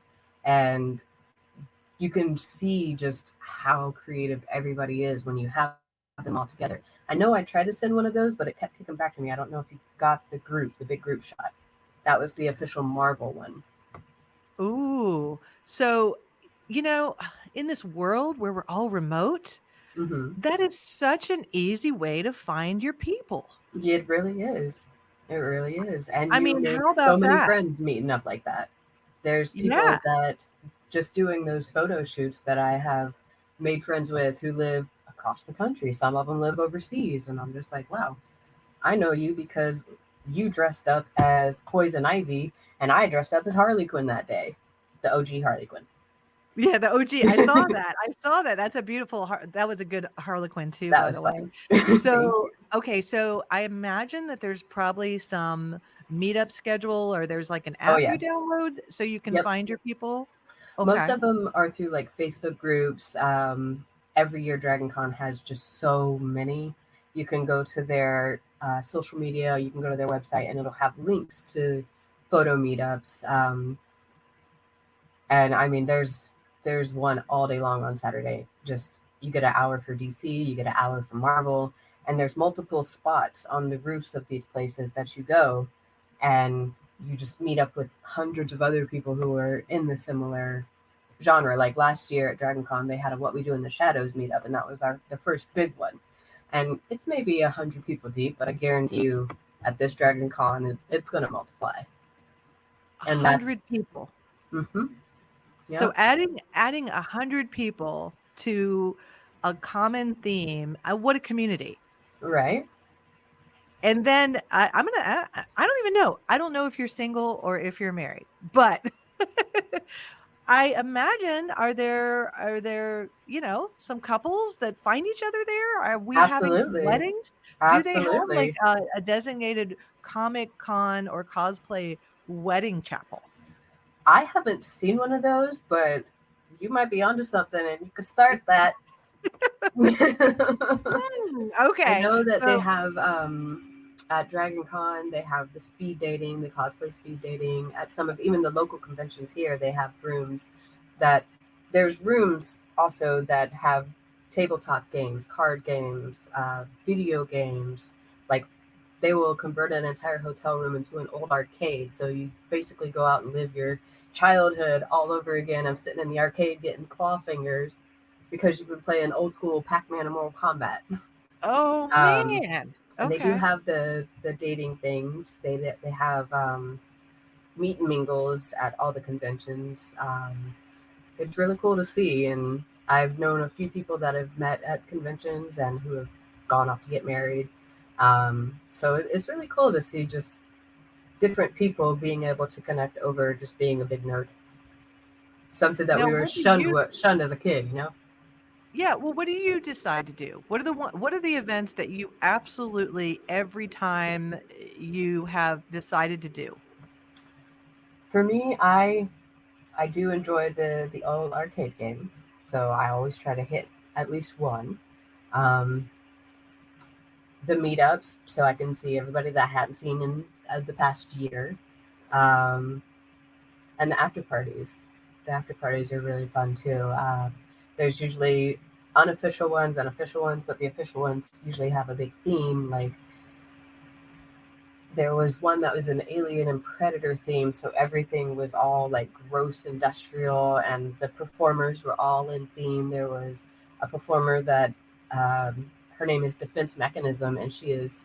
[SPEAKER 3] And you can see just how creative everybody is when you have them all together. I know I tried to send one of those, but it kept kicking back to me. I don't know if you got the big group shot. That was the official Marvel one.
[SPEAKER 2] Ooh. So, you know, in this world where we're all remote,
[SPEAKER 3] Hmm.
[SPEAKER 2] that is such an easy way to find your people.
[SPEAKER 3] It really is. It really is. And
[SPEAKER 2] I
[SPEAKER 3] you
[SPEAKER 2] mean,
[SPEAKER 3] make
[SPEAKER 2] how
[SPEAKER 3] so
[SPEAKER 2] about
[SPEAKER 3] many
[SPEAKER 2] that?
[SPEAKER 3] friends meeting up like that. There's
[SPEAKER 2] Yeah.
[SPEAKER 3] people that just doing those photo shoots that I have made friends with who live across the country. Some of them live overseas. And I'm just like, wow, I know you because you dressed up as Poison Ivy and I dressed up as Harley Quinn that day, the OG Harley Quinn.
[SPEAKER 2] Yeah, the OG. I saw that. I saw that. That's a beautiful that was a good Harlequin too,
[SPEAKER 3] That
[SPEAKER 2] by
[SPEAKER 3] was
[SPEAKER 2] the way.
[SPEAKER 3] fun. Thank
[SPEAKER 2] So,
[SPEAKER 3] you.
[SPEAKER 2] okay, so I imagine that there's probably some meetup schedule or there's like an
[SPEAKER 3] Oh,
[SPEAKER 2] app you
[SPEAKER 3] yes.
[SPEAKER 2] download so you can
[SPEAKER 3] Yep.
[SPEAKER 2] find your people?
[SPEAKER 3] Most
[SPEAKER 2] Okay.
[SPEAKER 3] of them are through like Facebook groups. every year Dragon Con has just so many. You can go to their social media, you can go to their website, and it'll have links to photo meetups. And I mean, there's one all day long on Saturday. Just you get an hour for DC, you get an hour for Marvel, and there's multiple spots on the roofs of these places that you go, and you just meet up with hundreds of other people who are in the similar genre. Like last year at Dragon Con, they had a What We Do in the Shadows meetup, and that was the first big one. And it's maybe 100 people deep, but I guarantee you, at this Dragon Con, it's going to multiply. And that's
[SPEAKER 2] 100 people.
[SPEAKER 3] mm-hmm, yeah,
[SPEAKER 2] So adding 100 people to a common theme, what a community.
[SPEAKER 3] right.
[SPEAKER 2] And then I don't even know. I don't know if you're single or if you're married, but I imagine are there, some couples that find each other there? Are we having some
[SPEAKER 3] Absolutely,
[SPEAKER 2] weddings? Do they have like
[SPEAKER 3] absolutely.
[SPEAKER 2] a designated Comic Con or cosplay wedding chapel?
[SPEAKER 3] I haven't seen one of those, but you might be onto something, and you could start that. I
[SPEAKER 2] Okay.
[SPEAKER 3] know that they
[SPEAKER 2] So
[SPEAKER 3] have at Dragon Con, they have the speed dating, the cosplay speed dating. At some of even the local conventions here, they have rooms that there's rooms also that have tabletop games, card games, video games. Like they will convert an entire hotel room into an old arcade. So you basically go out and live your childhood all over again. I'm sitting in the arcade getting claw fingers because you've been playing old school Pac-Man and Mortal Kombat.
[SPEAKER 2] oh,
[SPEAKER 3] Um,
[SPEAKER 2] man.
[SPEAKER 3] and they do
[SPEAKER 2] Okay.
[SPEAKER 3] have the dating things. They have meet and mingles at all the conventions. It's really cool to see, and I've known a few people that have met at conventions and who have gone off to get married. So it's really cool to see just different people being able to connect over just being a big nerd. Something that
[SPEAKER 2] Now
[SPEAKER 3] we were
[SPEAKER 2] what do you
[SPEAKER 3] shunned as a kid, you know.
[SPEAKER 2] Yeah, well, what do you decide to do? What are the events that you absolutely every time you have decided to do?
[SPEAKER 3] For me, I do enjoy the old arcade games, so I always try to hit at least one. Um, the meetups, so I can see everybody that I hadn't seen in the past year, um, and the after parties. The after parties are really fun too. There's usually unofficial ones and official ones, but the official ones usually have a big theme. Like there was one that was an alien and predator theme, so everything was all like gross industrial, and the performers were all in theme. There was a performer that her name is Defense Mechanism, and she is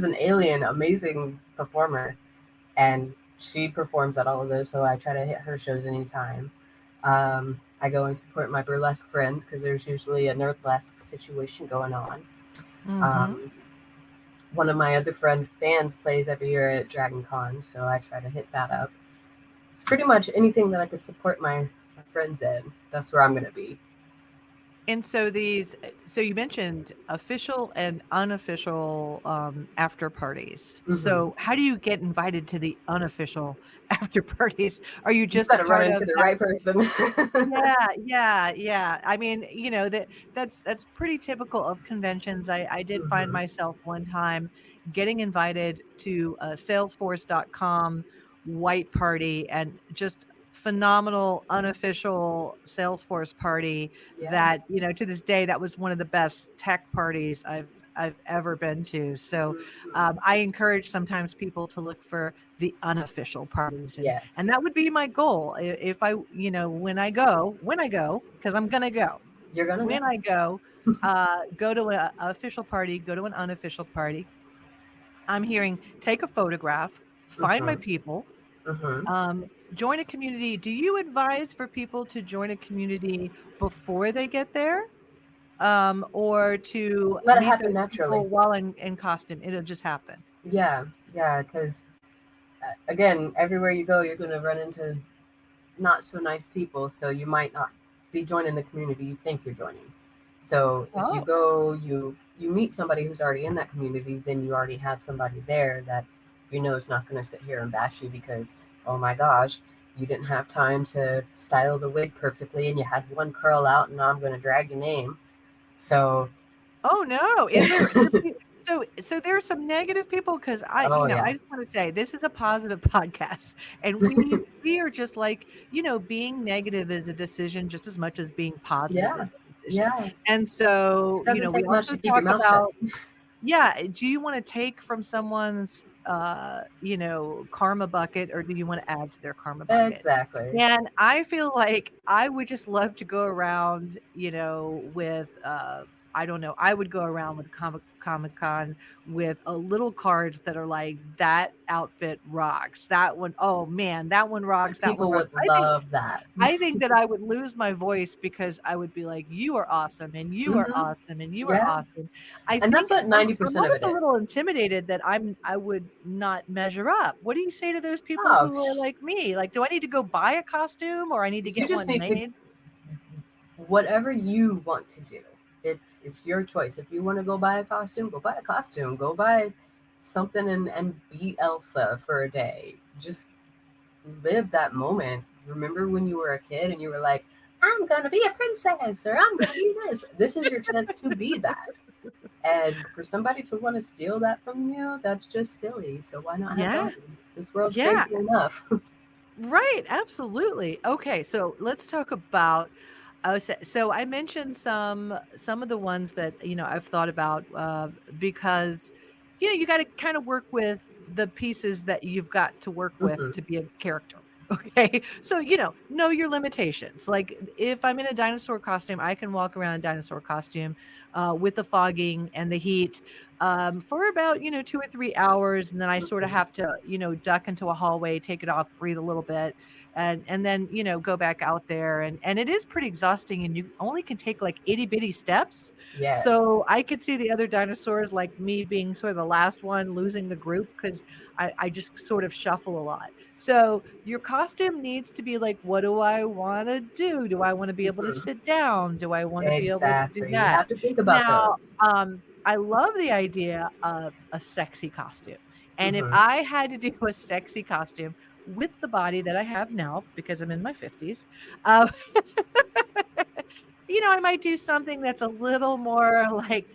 [SPEAKER 3] an alien, amazing performer, and she performs at all of those. So I try to hit her shows anytime. I go and support my burlesque friends because there's usually a nerdlesque situation going on.
[SPEAKER 2] Mhm.
[SPEAKER 3] Um, One of my other friends' bands plays every year at Dragon Con, so I try to hit that up. It's pretty much anything that I can support my friends in. That's where I'm going to be.
[SPEAKER 2] And so so you mentioned official and unofficial, after parties.
[SPEAKER 3] Hmm.
[SPEAKER 2] So how do you get invited to the unofficial after parties? Are you
[SPEAKER 3] You've
[SPEAKER 2] just
[SPEAKER 3] got
[SPEAKER 2] a
[SPEAKER 3] to run
[SPEAKER 2] part
[SPEAKER 3] into
[SPEAKER 2] of
[SPEAKER 3] the
[SPEAKER 2] that?
[SPEAKER 3] right person.
[SPEAKER 2] Yeah, yeah, yeah. I mean, that's pretty typical of conventions. I did find
[SPEAKER 3] Hmm.
[SPEAKER 2] myself one time getting invited to a Salesforce.com white party and just phenomenal unofficial Salesforce party
[SPEAKER 3] Yeah.
[SPEAKER 2] that, to this day, that was one of the best tech parties I've ever been to. So
[SPEAKER 3] Hmm.
[SPEAKER 2] I encourage sometimes people to look for the unofficial parties, and
[SPEAKER 3] Yes.
[SPEAKER 2] that would be my goal. If I, when I go, because I'm gonna go.
[SPEAKER 3] You're going to
[SPEAKER 2] When
[SPEAKER 3] go.
[SPEAKER 2] I go to a official party, go to an unofficial party. I'm hearing take a photograph, find my
[SPEAKER 3] Hmm.
[SPEAKER 2] people,
[SPEAKER 3] Hmm.
[SPEAKER 2] join a community. Do you advise for people to join a community before they get there, or to
[SPEAKER 3] Let it
[SPEAKER 2] meet
[SPEAKER 3] happen
[SPEAKER 2] those
[SPEAKER 3] naturally.
[SPEAKER 2] people while in costume? It'll just happen.
[SPEAKER 3] Yeah. Yeah. Because, again, everywhere you go, you're going to run into not so nice people, so you might not be joining the community you think you're joining. So if you
[SPEAKER 2] Oh,
[SPEAKER 3] go, you meet somebody who's already in that community, then you already have somebody there that you know is not going to sit here and bash you because, oh my gosh, You didn't have time to style the wig perfectly, and you had one curl out, and now I'm going to drag your name. So,
[SPEAKER 2] Oh, no. Is there so there are some negative people? Because
[SPEAKER 3] oh
[SPEAKER 2] I
[SPEAKER 3] yeah,
[SPEAKER 2] just wanna say this is a positive podcast, and we are just like, being negative is a decision just as much as being positive
[SPEAKER 3] yeah,
[SPEAKER 2] is a decision.
[SPEAKER 3] yeah.
[SPEAKER 2] And
[SPEAKER 3] It
[SPEAKER 2] so,
[SPEAKER 3] doesn't
[SPEAKER 2] we
[SPEAKER 3] take much
[SPEAKER 2] also
[SPEAKER 3] to keep your
[SPEAKER 2] talk
[SPEAKER 3] mouth shut.
[SPEAKER 2] about, yeah, do you wanna take from someone's, karma bucket, or do you wanna add to their karma bucket?
[SPEAKER 3] Exactly.
[SPEAKER 2] And I feel like I would just love to go around, with, I don't know, I would go around with Comic-Con with, little cards that are like, "That outfit rocks. That one, oh man, that one
[SPEAKER 3] And
[SPEAKER 2] rocks, that one
[SPEAKER 3] people
[SPEAKER 2] rocks."
[SPEAKER 3] would love that.
[SPEAKER 2] I think that I would lose my voice because I would be like, "You are awesome, and you are
[SPEAKER 3] Hmm.
[SPEAKER 2] awesome, and you are
[SPEAKER 3] Yeah.
[SPEAKER 2] awesome." I
[SPEAKER 3] And that's
[SPEAKER 2] think
[SPEAKER 3] what
[SPEAKER 2] I'm
[SPEAKER 3] 90% of
[SPEAKER 2] almost
[SPEAKER 3] it
[SPEAKER 2] a little
[SPEAKER 3] is.
[SPEAKER 2] intimidated that I would not measure up. What do you say to those people
[SPEAKER 3] Oh,
[SPEAKER 2] who are like me? Like, do I need to go buy a costume, or I need to
[SPEAKER 3] you
[SPEAKER 2] get
[SPEAKER 3] just
[SPEAKER 2] one
[SPEAKER 3] need to,
[SPEAKER 2] made?
[SPEAKER 3] whatever you want to do. It's your choice. If you want to go buy a costume, go buy a costume. Go buy something and be Elsa for a day. Just live that moment. Remember when you were a kid and you were like, I'm gonna be a princess or I'm gonna be this. This is your chance to be that. And for somebody to want to steal that from you, that's just silly. So why not have
[SPEAKER 2] Yeah,
[SPEAKER 3] fun? This world's
[SPEAKER 2] yeah.
[SPEAKER 3] crazy enough.
[SPEAKER 2] Right, absolutely. Okay, so let's talk about so I mentioned some of the ones that, I've thought about because you got to kind of work with the pieces that you've got to work with
[SPEAKER 3] Hmm.
[SPEAKER 2] to be a character. Okay. So, know your limitations. Like if I'm in a dinosaur costume, I can walk around in a dinosaur costume with the fogging and the heat for about 2 or 3 hours, and then I sort of
[SPEAKER 3] Hmm.
[SPEAKER 2] have to duck into a hallway, take it off, breathe a little bit, and then go back out there, and it is pretty exhausting, and you only can take like itty bitty steps.
[SPEAKER 3] Yes.
[SPEAKER 2] So I could see the other dinosaurs, like me being sort of the last one, losing the group because I just sort of shuffle a lot. So your costume needs to be like, what do I want to do I want to be able to
[SPEAKER 3] Hmm.
[SPEAKER 2] sit down? Do I want to be able to do
[SPEAKER 3] Exactly. You
[SPEAKER 2] that?
[SPEAKER 3] have to think about
[SPEAKER 2] Now
[SPEAKER 3] those.
[SPEAKER 2] I love the idea of a sexy costume. And if
[SPEAKER 3] Hmm.
[SPEAKER 2] I had to do a sexy costume with the body that I have now, because I'm in my 50s, uh, I might do something that's a little more like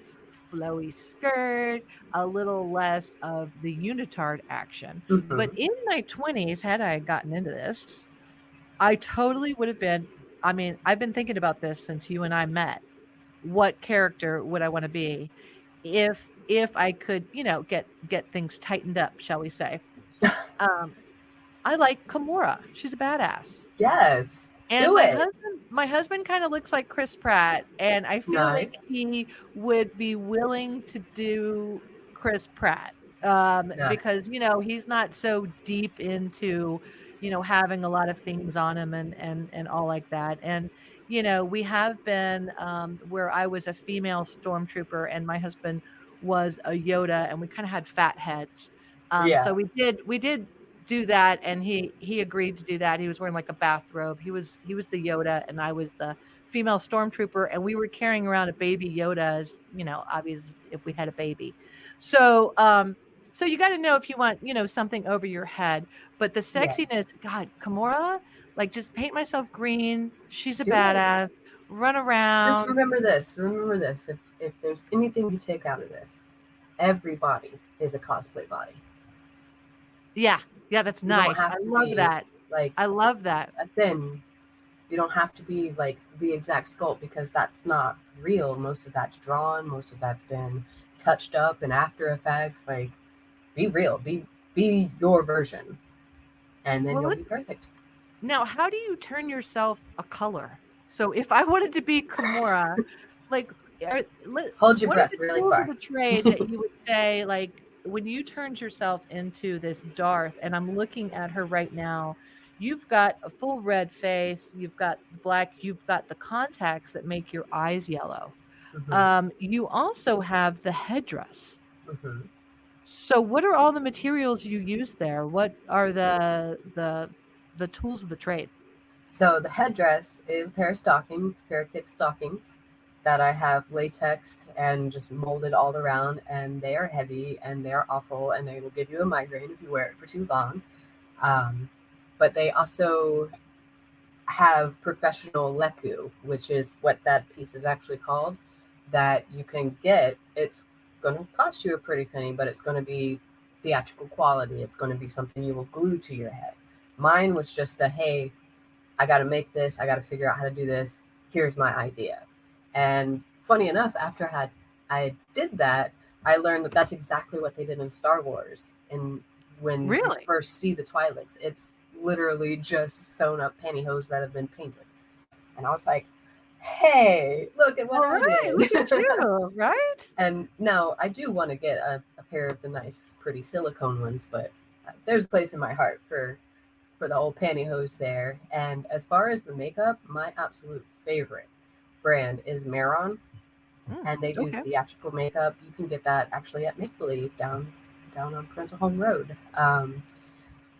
[SPEAKER 2] flowy skirt, a little less of the unitard action. But
[SPEAKER 3] Hmm.
[SPEAKER 2] in my 20s, had I gotten into this, I totally would have been. I mean, I've been thinking about this since you and I met. What character would I want to be if I could, get things tightened up, shall we say? Um, I like Kimura. She's a badass.
[SPEAKER 3] Yes.
[SPEAKER 2] And
[SPEAKER 3] Do it.
[SPEAKER 2] my husband kinda looks like Chris Pratt, and I feel like
[SPEAKER 3] Nice.
[SPEAKER 2] he would be willing to do Chris Pratt,
[SPEAKER 3] Nice.
[SPEAKER 2] because, he's not so deep into, having a lot of things on him and all like that, and, we have been, where I was a female stormtrooper and my husband was a Yoda, and we kinda had fat heads,
[SPEAKER 3] Yeah.
[SPEAKER 2] so we did do that, and he agreed to do that. He was wearing like a bathrobe. He was the Yoda and I was the female stormtrooper, and we were carrying around a baby Yoda as, obvious if we had a baby. So, so you got to know if you want, something over your head, but the
[SPEAKER 3] Yes.
[SPEAKER 2] sexiness, God, Kimura, like just paint myself green. She's a
[SPEAKER 3] Do it.
[SPEAKER 2] badass. Run
[SPEAKER 3] Just
[SPEAKER 2] around.
[SPEAKER 3] remember this. Remember this. If there's anything you take out of this, every body is a cosplay body.
[SPEAKER 2] Yeah. Yeah, that's
[SPEAKER 3] You don't
[SPEAKER 2] nice. I
[SPEAKER 3] have to
[SPEAKER 2] love
[SPEAKER 3] be
[SPEAKER 2] that.
[SPEAKER 3] like
[SPEAKER 2] I love that.
[SPEAKER 3] a thin. You don't have to be like the exact sculpt because that's not real. Most of that's drawn. Most of that's been touched up in After Effects. Like, be real. Be your version, and then
[SPEAKER 2] Well,
[SPEAKER 3] you'll be perfect.
[SPEAKER 2] now, how do you turn yourself a color? So if I wanted to be Kimura, like,
[SPEAKER 3] Hold your
[SPEAKER 2] what are
[SPEAKER 3] breath
[SPEAKER 2] the
[SPEAKER 3] really
[SPEAKER 2] tools of
[SPEAKER 3] far.
[SPEAKER 2] the trade that you would say, like, when you turned yourself into this Darth, and I'm looking at her right now, you've got a full red face, you've got the black, you've got the contacts that make your eyes yellow.
[SPEAKER 3] Hmm.
[SPEAKER 2] You also have the headdress.
[SPEAKER 3] Hmm.
[SPEAKER 2] So what are all the materials you use there? What are the tools of the trade?
[SPEAKER 3] So the headdress is a pair of stockings, pair of kid stockings that I have latexed and just molded all around, and they are heavy and they are awful, and they will give you a migraine if you wear it for too long. Um, but they also have professional leku, which is what that piece is actually called, that you can get. It's going to cost you a pretty penny, but it's going to be theatrical quality. It's going to be something you will glue to your head. Mine was just a, hey, I got to make this. I got to figure out how to do this. Here's my idea. And funny enough, after I did that, I learned that that's exactly what they did in Star Wars. And when you
[SPEAKER 2] Really?
[SPEAKER 3] first see the Twi'leks, it's literally just sewn up pantyhose that have been painted. And I was like, hey, look at what
[SPEAKER 2] All
[SPEAKER 3] I
[SPEAKER 2] right. Look at
[SPEAKER 3] did.
[SPEAKER 2] you. Right?
[SPEAKER 3] And now I do want to get a pair of the nice, pretty silicone ones, but there's a place in my heart for the old pantyhose there. And as far as the makeup, my absolute favorite brand is Maron, and they do
[SPEAKER 2] Okay.
[SPEAKER 3] theatrical makeup. You can get that actually at Make Believe down on Parental Home Road.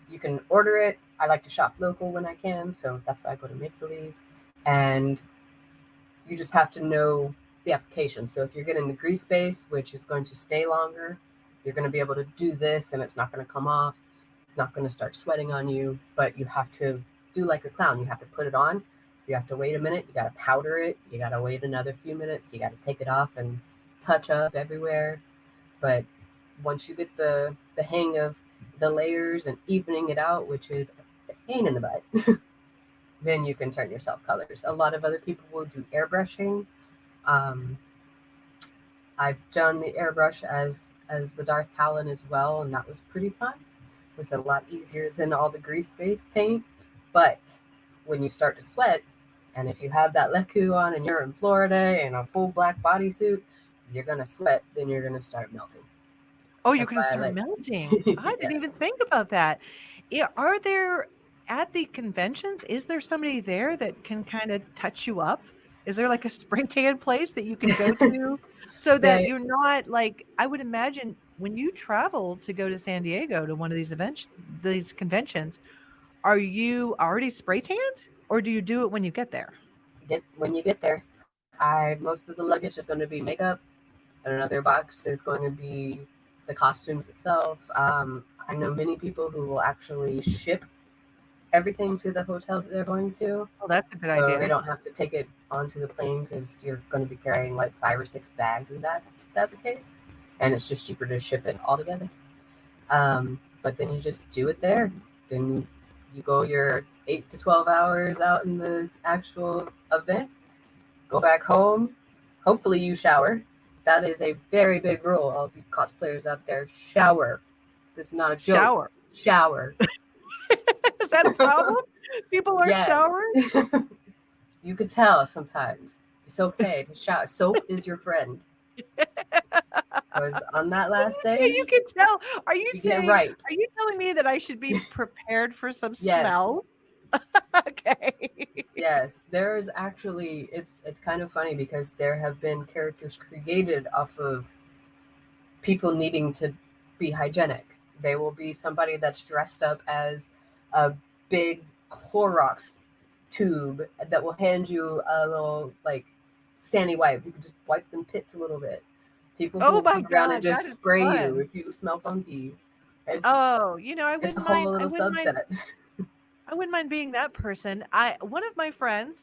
[SPEAKER 3] You can order it. I like to shop local when I can, so that's why I go to Make Believe. And you just have to know the application. So if you're getting the grease base, which is going to stay longer, you're going to be able to do this and it's not going to come off. It's not going to start sweating on you, but you have to do like a clown. You have to put it on. You have to wait a minute. You got to powder it. You got to wait another few minutes. You got to take it off and touch up everywhere. But once you get the hang of the layers and evening it out, which is a pain in the butt, then you can turn yourself colors. A lot of other people will do airbrushing. Um, I've done the airbrush as the Darth Talon as well, and that was pretty fun. It was a lot easier than all the grease-based paint. But when you start to sweat, and if you have that leku on and you're in Florida in a full black bodysuit, you're gonna sweat. Then you're gonna start melting.
[SPEAKER 2] Oh, you're
[SPEAKER 3] That's
[SPEAKER 2] gonna
[SPEAKER 3] why I
[SPEAKER 2] start
[SPEAKER 3] like.
[SPEAKER 2] melting. I didn't
[SPEAKER 3] Yes.
[SPEAKER 2] even think about that. Are there at the conventions, is there somebody there that can kind of touch you up? Is there like a spray tan place that you can go to so that
[SPEAKER 3] They
[SPEAKER 2] you're not like, I would imagine when you travel to go to San Diego to one of these conventions, are you already spray tanned or do you do it when you get there?
[SPEAKER 3] get when you get there. I most of the luggage is going to be makeup. Another box is going to be the costumes itself. I know many people who will actually ship everything to the hotel that they're going to,
[SPEAKER 2] Oh, that's a good
[SPEAKER 3] so they
[SPEAKER 2] idea.
[SPEAKER 3] don't have to take it onto the plane because you're going to be carrying like 5 or 6 bags of that. If that's the case, and it's just cheaper to ship it all together. But then you just do it there. Then you go your 8 to 12 hours out in the actual event. Go back home. Hopefully you shower. That is a very big rule. All the cosplayers out there, shower. This is not a joke.
[SPEAKER 2] Shower.
[SPEAKER 3] Shower.
[SPEAKER 2] Is that a problem? People aren't
[SPEAKER 3] Yes.
[SPEAKER 2] showering?
[SPEAKER 3] You could tell sometimes. It's okay to shower. Soap is your friend. Because on that last
[SPEAKER 2] Yeah,
[SPEAKER 3] day,
[SPEAKER 2] you can tell. Are you
[SPEAKER 3] you get
[SPEAKER 2] saying
[SPEAKER 3] right.
[SPEAKER 2] are you telling me that I should be prepared for some
[SPEAKER 3] Yes.
[SPEAKER 2] smell? Okay.
[SPEAKER 3] Yes. There's actually it's kind of funny because there have been characters created off of people needing to be hygienic. They will be somebody that's dressed up as a big Clorox tube that will hand you a little like sandy wipe. You can just wipe them pits a little bit. People who
[SPEAKER 2] Oh
[SPEAKER 3] will
[SPEAKER 2] my
[SPEAKER 3] come around and
[SPEAKER 2] god, that
[SPEAKER 3] just
[SPEAKER 2] is
[SPEAKER 3] spray you
[SPEAKER 2] fun.
[SPEAKER 3] if you smell funky. It's
[SPEAKER 2] Oh,
[SPEAKER 3] it's a whole little subset.
[SPEAKER 2] I wouldn't mind being that person. I One of my friends,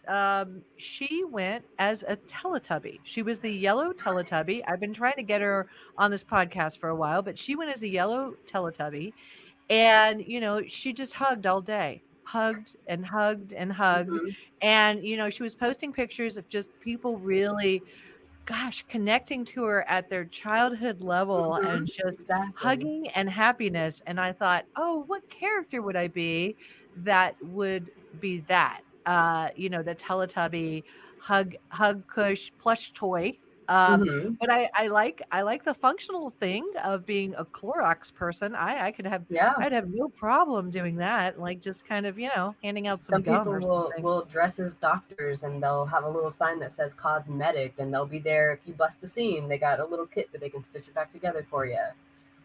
[SPEAKER 2] she went as a Teletubby. She was the yellow Teletubby. I've been trying to get her on this podcast for a while, but she went as a yellow Teletubby. And, she just hugged all day, hugged and hugged and hugged.
[SPEAKER 3] Hmm.
[SPEAKER 2] And, she was posting pictures of just people really, gosh, connecting to her at their childhood level
[SPEAKER 3] Hmm.
[SPEAKER 2] and just
[SPEAKER 3] Exactly.
[SPEAKER 2] hugging and happiness. And I thought, oh, what character would I be that would be that? The Teletubby hug cush plush toy.
[SPEAKER 3] Hmm.
[SPEAKER 2] But I like the functional thing of being a Clorox person.
[SPEAKER 3] Yeah.
[SPEAKER 2] I'd have no problem doing that, like just kind of, handing out some
[SPEAKER 3] Some
[SPEAKER 2] gum
[SPEAKER 3] people
[SPEAKER 2] or
[SPEAKER 3] will
[SPEAKER 2] something.
[SPEAKER 3] will dress as doctors and they'll have a little sign that says cosmetic and they'll be there if you bust a seam. They got a little kit that they can stitch it back together for you.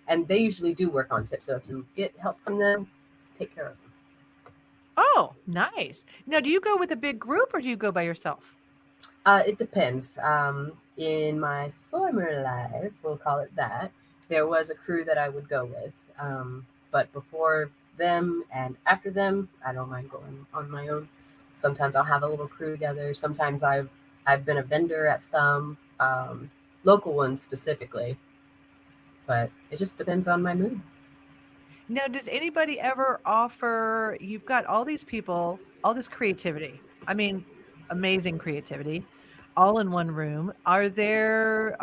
[SPEAKER 3] And they usually do work on tips. So if you get help from them, take care of them.
[SPEAKER 2] Oh, nice. Now, do you go with a big group or do you go by yourself?
[SPEAKER 3] It depends. In my former life, we'll call it that, there was a crew that I would go with. But before them, and after them, I don't mind going on my own. Sometimes I'll have a little crew together. Sometimes I've been a vendor at some local ones specifically, but it just depends on my mood.
[SPEAKER 2] Now, does anybody ever offer, you've got all these people, all this creativity. I mean, amazing creativity, all in one room. Are there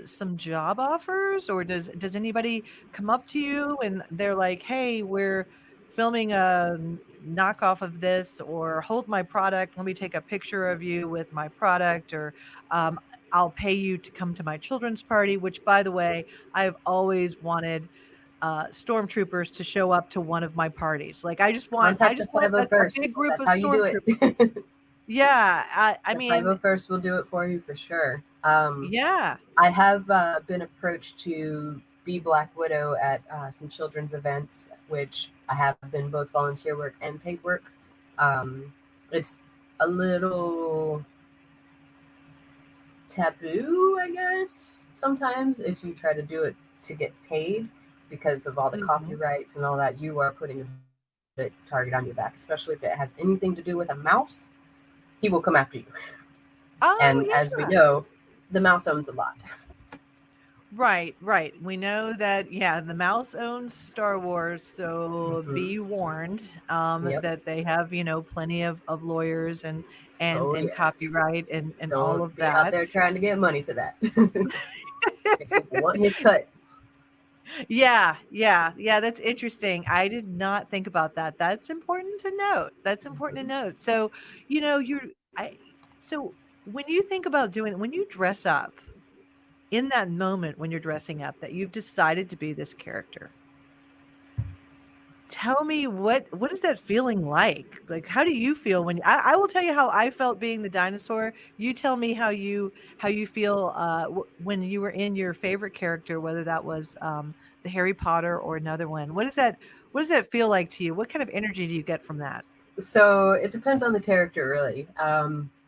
[SPEAKER 2] some job offers, or does anybody come up to you and they're like, "Hey, we're filming a knockoff of this," or "Hold my product, let me take a picture of you with my product," or "I'll pay you to come to my children's party," which, by the way, I've always wanted stormtroopers to show up to one of my parties. Like I
[SPEAKER 3] Contact the
[SPEAKER 2] just want a big
[SPEAKER 3] 501st.
[SPEAKER 2] group
[SPEAKER 3] That's
[SPEAKER 2] of
[SPEAKER 3] how you do
[SPEAKER 2] stormtroopers.
[SPEAKER 3] it.
[SPEAKER 2] Yeah, I
[SPEAKER 3] The
[SPEAKER 2] mean,
[SPEAKER 3] 501st will do it for you for sure.
[SPEAKER 2] yeah.
[SPEAKER 3] I have been approached to be Black Widow at some children's events, which I have been both volunteer work and paid work. It's a little taboo, I guess, sometimes if you try to do it to get paid because of all the
[SPEAKER 2] Mhm.
[SPEAKER 3] copyrights and all that, you are putting a big target on your back, especially if it has anything to do with a mouse. He will come after you.
[SPEAKER 2] Oh,
[SPEAKER 3] And as we
[SPEAKER 2] yeah.
[SPEAKER 3] know, the mouse owns a lot.
[SPEAKER 2] Right, right. We know that, yeah, the mouse owns Star Wars, so
[SPEAKER 3] Hmm.
[SPEAKER 2] be warned,
[SPEAKER 3] Yep.
[SPEAKER 2] that they have, plenty of lawyers
[SPEAKER 3] Oh,
[SPEAKER 2] and
[SPEAKER 3] yes.
[SPEAKER 2] copyright and all
[SPEAKER 3] Don't
[SPEAKER 2] of
[SPEAKER 3] be out
[SPEAKER 2] that.
[SPEAKER 3] there trying to get money for that. Because people want his cut.
[SPEAKER 2] Yeah, yeah, yeah, that's interesting. I did not think about that. That's important to note. That's important to
[SPEAKER 3] Mhm.
[SPEAKER 2] note. So, you know, you're I so when you think about doing when you dress up, in that moment when you're dressing up that you've decided to be this character, tell me what is that feeling like? Like, how do you feel when I will tell you how I felt being the dinosaur. You tell me how you feel when you were in your favorite character, whether that was the Harry Potter or another one. What does that feel like to you? What kind of energy do you get from that?
[SPEAKER 3] So it depends on the character, really.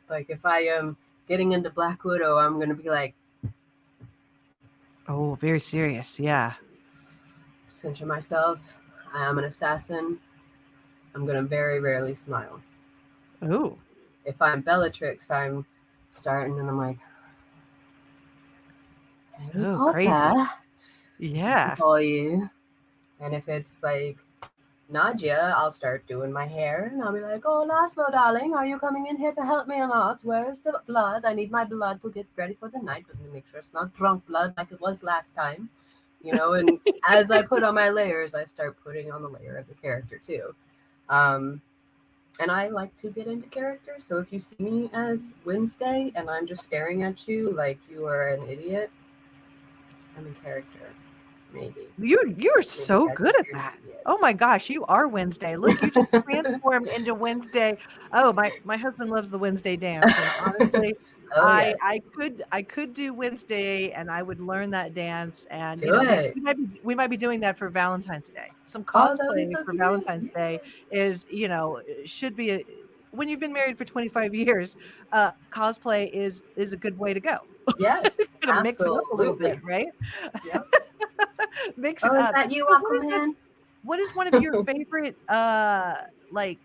[SPEAKER 3] Like if I am getting into Black Widow, I'm going to be like,
[SPEAKER 2] Oh, very serious. Yeah.
[SPEAKER 3] center myself. I am an assassin. I'm going to very rarely smile.
[SPEAKER 2] Oh.
[SPEAKER 3] If I'm Bellatrix, I'm starting and I'm like, Harry
[SPEAKER 2] Oh,
[SPEAKER 3] Potter,
[SPEAKER 2] crazy.
[SPEAKER 3] looking
[SPEAKER 2] Yeah.
[SPEAKER 3] for you. And if it's like Nadia, I'll start doing my hair and I'll be like, oh, Laszlo, darling, are you coming in here to help me or not? Where's the blood? I need my blood to get ready for the night, but make sure it's not drunk blood like it was last time. And as I put on my layers, I start putting on the layer of the character too. Um, and I like to get into character. So if you see me as Wednesday and I'm just staring at you like you are an idiot, I'm in character. Maybe.
[SPEAKER 2] You're
[SPEAKER 3] Maybe
[SPEAKER 2] so
[SPEAKER 3] I
[SPEAKER 2] good
[SPEAKER 3] think
[SPEAKER 2] at
[SPEAKER 3] you're an
[SPEAKER 2] that.
[SPEAKER 3] idiot.
[SPEAKER 2] Oh my gosh, you are Wednesday. Look, you just transformed into Wednesday. Oh, my husband loves the Wednesday dance, and honestly,
[SPEAKER 3] Oh, yes.
[SPEAKER 2] I could do Wednesday, and I would learn that dance, and,
[SPEAKER 3] Do it.
[SPEAKER 2] we might be doing that for Valentine's Day. Some
[SPEAKER 3] Oh, that would be
[SPEAKER 2] cosplay
[SPEAKER 3] so
[SPEAKER 2] for
[SPEAKER 3] cute.
[SPEAKER 2] Valentine's Day
[SPEAKER 3] Yes.
[SPEAKER 2] is, should be a when you've been married for 25 years, cosplay is a good way to go.
[SPEAKER 3] Yes,
[SPEAKER 2] Gonna mix it up a little bit,
[SPEAKER 3] absolutely.
[SPEAKER 2] right?
[SPEAKER 3] Yep.
[SPEAKER 2] Mix it
[SPEAKER 3] Oh, is
[SPEAKER 2] up.
[SPEAKER 3] that you,
[SPEAKER 2] So
[SPEAKER 3] Aquaman?
[SPEAKER 2] what is one of your favorite, like,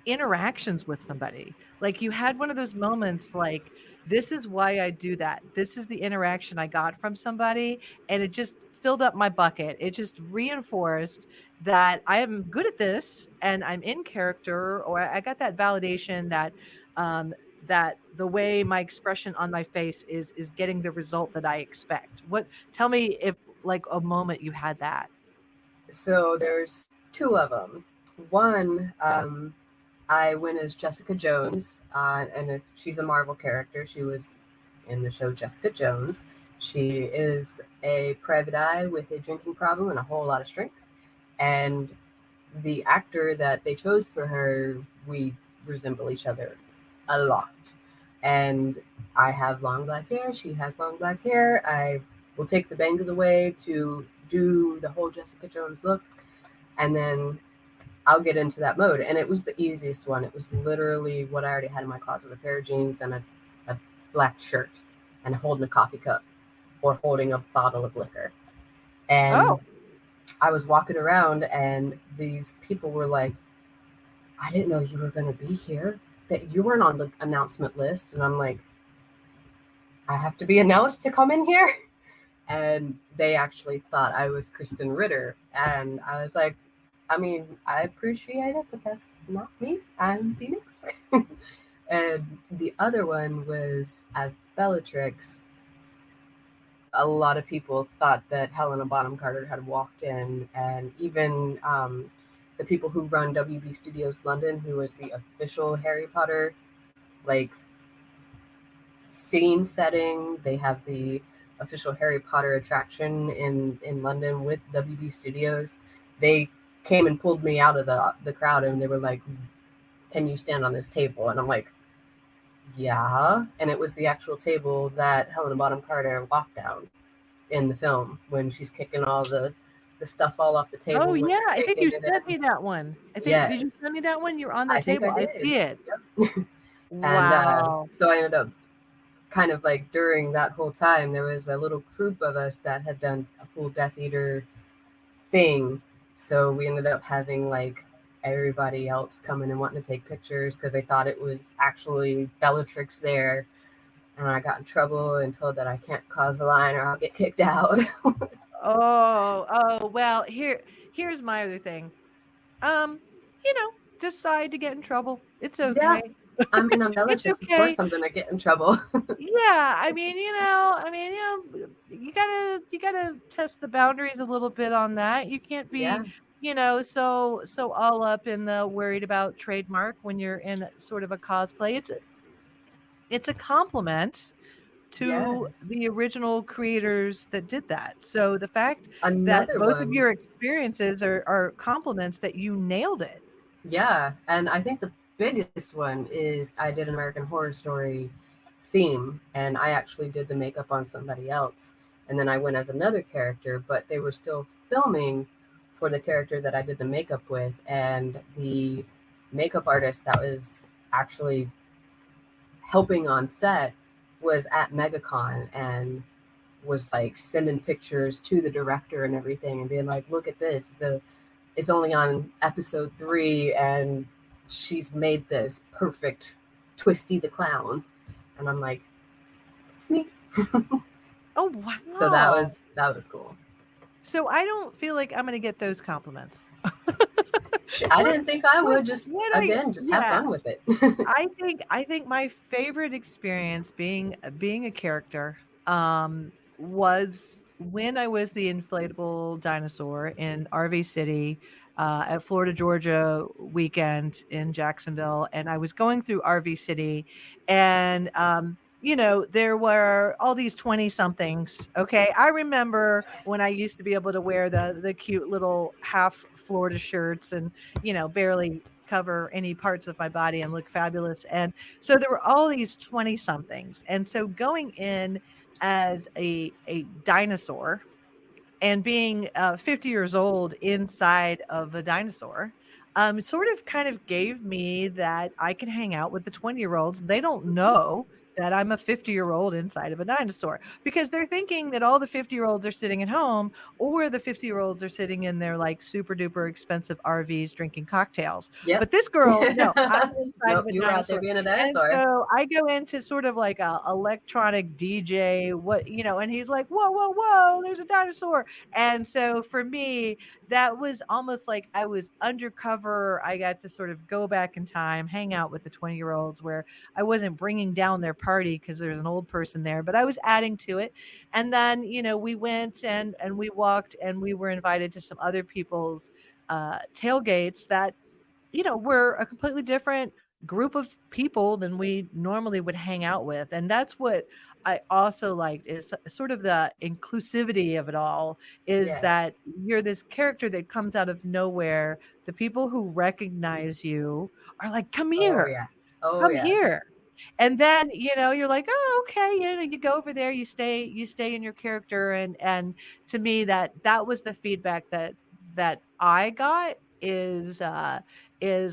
[SPEAKER 2] interactions with somebody? Like, you had one of those moments, like, "This is why I do that. This is the interaction I got from somebody, and it just filled up my bucket. It just reinforced that I am good at this, and I'm in character, or I got that validation um, that the way my expression on my face is getting the result that I expect." What tell me if, like, a moment you had that.
[SPEAKER 3] So there's two of them. One, I went as Jessica Jones, and if she's a Marvel character, she was in the show Jessica Jones. She is a private eye with a drinking problem and a whole lot of strength. And the actor that they chose for her, we resemble each other a lot. And I have long black hair. She has long black hair. I will take the bangs away to do the whole Jessica Jones look. And then I'll get into that mode. And it was the easiest one. It was literally what I already had in my closet, a pair of jeans and a black shirt and holding a coffee cup or holding a bottle of liquor.
[SPEAKER 2] Oh,
[SPEAKER 3] And I was walking around and these people were like, I didn't know you were going to be here, that you weren't on the announcement list. And I'm like, I have to be announced to come in here? And they actually thought I was Kristen Ritter. And I was like, I mean, I appreciate it, but that's not me. I'm Phoenix. And the other one was as Bellatrix. A lot of people thought that Helena Bonham Carter had walked in, and even the people who run WB Studios London, who was the official Harry Potter like scene setting. They have the official Harry Potter attraction in London with WB Studios. They came and pulled me out of the crowd, and they were like, "Can you stand on this table?" And I'm like, "Yeah." And it was the actual table that Helena Bonham Carter walked down in the film when she's kicking all the stuff all off the
[SPEAKER 2] Oh
[SPEAKER 3] table when
[SPEAKER 2] yeah,
[SPEAKER 3] they're
[SPEAKER 2] I think
[SPEAKER 3] taking
[SPEAKER 2] you
[SPEAKER 3] it
[SPEAKER 2] sent
[SPEAKER 3] in.
[SPEAKER 2] me that one. I think did you
[SPEAKER 3] Yes,
[SPEAKER 2] send me that one? You're on
[SPEAKER 3] I
[SPEAKER 2] that
[SPEAKER 3] think I
[SPEAKER 2] table. I
[SPEAKER 3] did.
[SPEAKER 2] see it.
[SPEAKER 3] Yep. And
[SPEAKER 2] Wow.
[SPEAKER 3] so I ended up kind of like during that whole time, there was a little group of us that had done a full Death Eater thing. So we ended up having like everybody else coming and wanting to take pictures because they thought it was actually Bellatrix there. And I got in trouble and told that I can't cause a line or I'll get kicked out.
[SPEAKER 2] Oh, well, here's my other thing. Um, you know, decide to get in trouble. It's
[SPEAKER 3] Yeah,
[SPEAKER 2] okay.
[SPEAKER 3] I mean, I'm
[SPEAKER 2] It's
[SPEAKER 3] Bellatrix. Of
[SPEAKER 2] okay.
[SPEAKER 3] course, I'm gonna get in trouble.
[SPEAKER 2] Yeah, you gotta test the boundaries a little bit on that. You can't
[SPEAKER 3] Yeah.
[SPEAKER 2] be, so all up in the worried about trademark when you're in sort of a cosplay. It's a compliment to
[SPEAKER 3] Yes.
[SPEAKER 2] the original creators that did that. So the fact that
[SPEAKER 3] Another
[SPEAKER 2] both of
[SPEAKER 3] one.
[SPEAKER 2] your experiences are compliments that you nailed it.
[SPEAKER 3] Yeah, and I think the biggest one is I did an American Horror Story theme, and I actually did the makeup on somebody else, and then I went as another character, but they were still filming for the character that I did the makeup with, and the makeup artist that was actually helping on set was at MegaCon and was like sending pictures to the director and everything and being like, look at this, the it's only on episode 3 and she's made this perfect Twisty the Clown. And I'm like, it's me.
[SPEAKER 2] Oh,
[SPEAKER 3] So that
[SPEAKER 2] wow.
[SPEAKER 3] was cool.
[SPEAKER 2] So I don't feel like I'm gonna get those compliments.
[SPEAKER 3] I
[SPEAKER 2] What
[SPEAKER 3] didn't think I
[SPEAKER 2] what
[SPEAKER 3] would. Just
[SPEAKER 2] what I
[SPEAKER 3] again, just have
[SPEAKER 2] yeah.
[SPEAKER 3] fun with it.
[SPEAKER 2] I think my favorite experience being a character was when I was the inflatable dinosaur in RV City at Florida Georgia weekend in Jacksonville, and I was going through RV City, and there were all these 20 somethings. Okay, I remember when I used to be able to wear the cute little half Florida shirts and barely cover any parts of my body and look fabulous. And so there were all these 20 somethings. And so going in as a dinosaur and being 50 years old inside of a dinosaur sort of kind of gave me that I can hang out with the 20-year-olds. They don't know that I'm a 50-year-old inside of a dinosaur because they're thinking that all the 50-year-olds are sitting at home or the 50-year-olds are sitting in their like super duper expensive RVs drinking cocktails.
[SPEAKER 3] Yep.
[SPEAKER 2] But this girl, no, I'm inside of
[SPEAKER 3] Nope,
[SPEAKER 2] a
[SPEAKER 3] you were out there
[SPEAKER 2] dinosaur.
[SPEAKER 3] being a
[SPEAKER 2] And
[SPEAKER 3] dinosaur.
[SPEAKER 2] so I go into sort of like a electronic DJ, and he's like, whoa, whoa, whoa, there's a dinosaur. And so for me, that was almost like I was undercover. I got to sort of go back in time, hang out with the 20-year-olds where I wasn't bringing down their party because there's an old person there, but I was adding to it. And then, we went and we walked and we were invited to some other people's tailgates that we're a completely different group of people than we normally would hang out with. And that's what I also liked is sort of the inclusivity of it all is
[SPEAKER 3] Yes.
[SPEAKER 2] that you're this character that comes out of nowhere. The people who recognize you are like, come
[SPEAKER 3] Oh
[SPEAKER 2] here,
[SPEAKER 3] yeah. Oh
[SPEAKER 2] come
[SPEAKER 3] yeah.
[SPEAKER 2] here. And then, you're like, "Oh, okay." You go over there, you stay in your character, and to me that was the feedback that I got is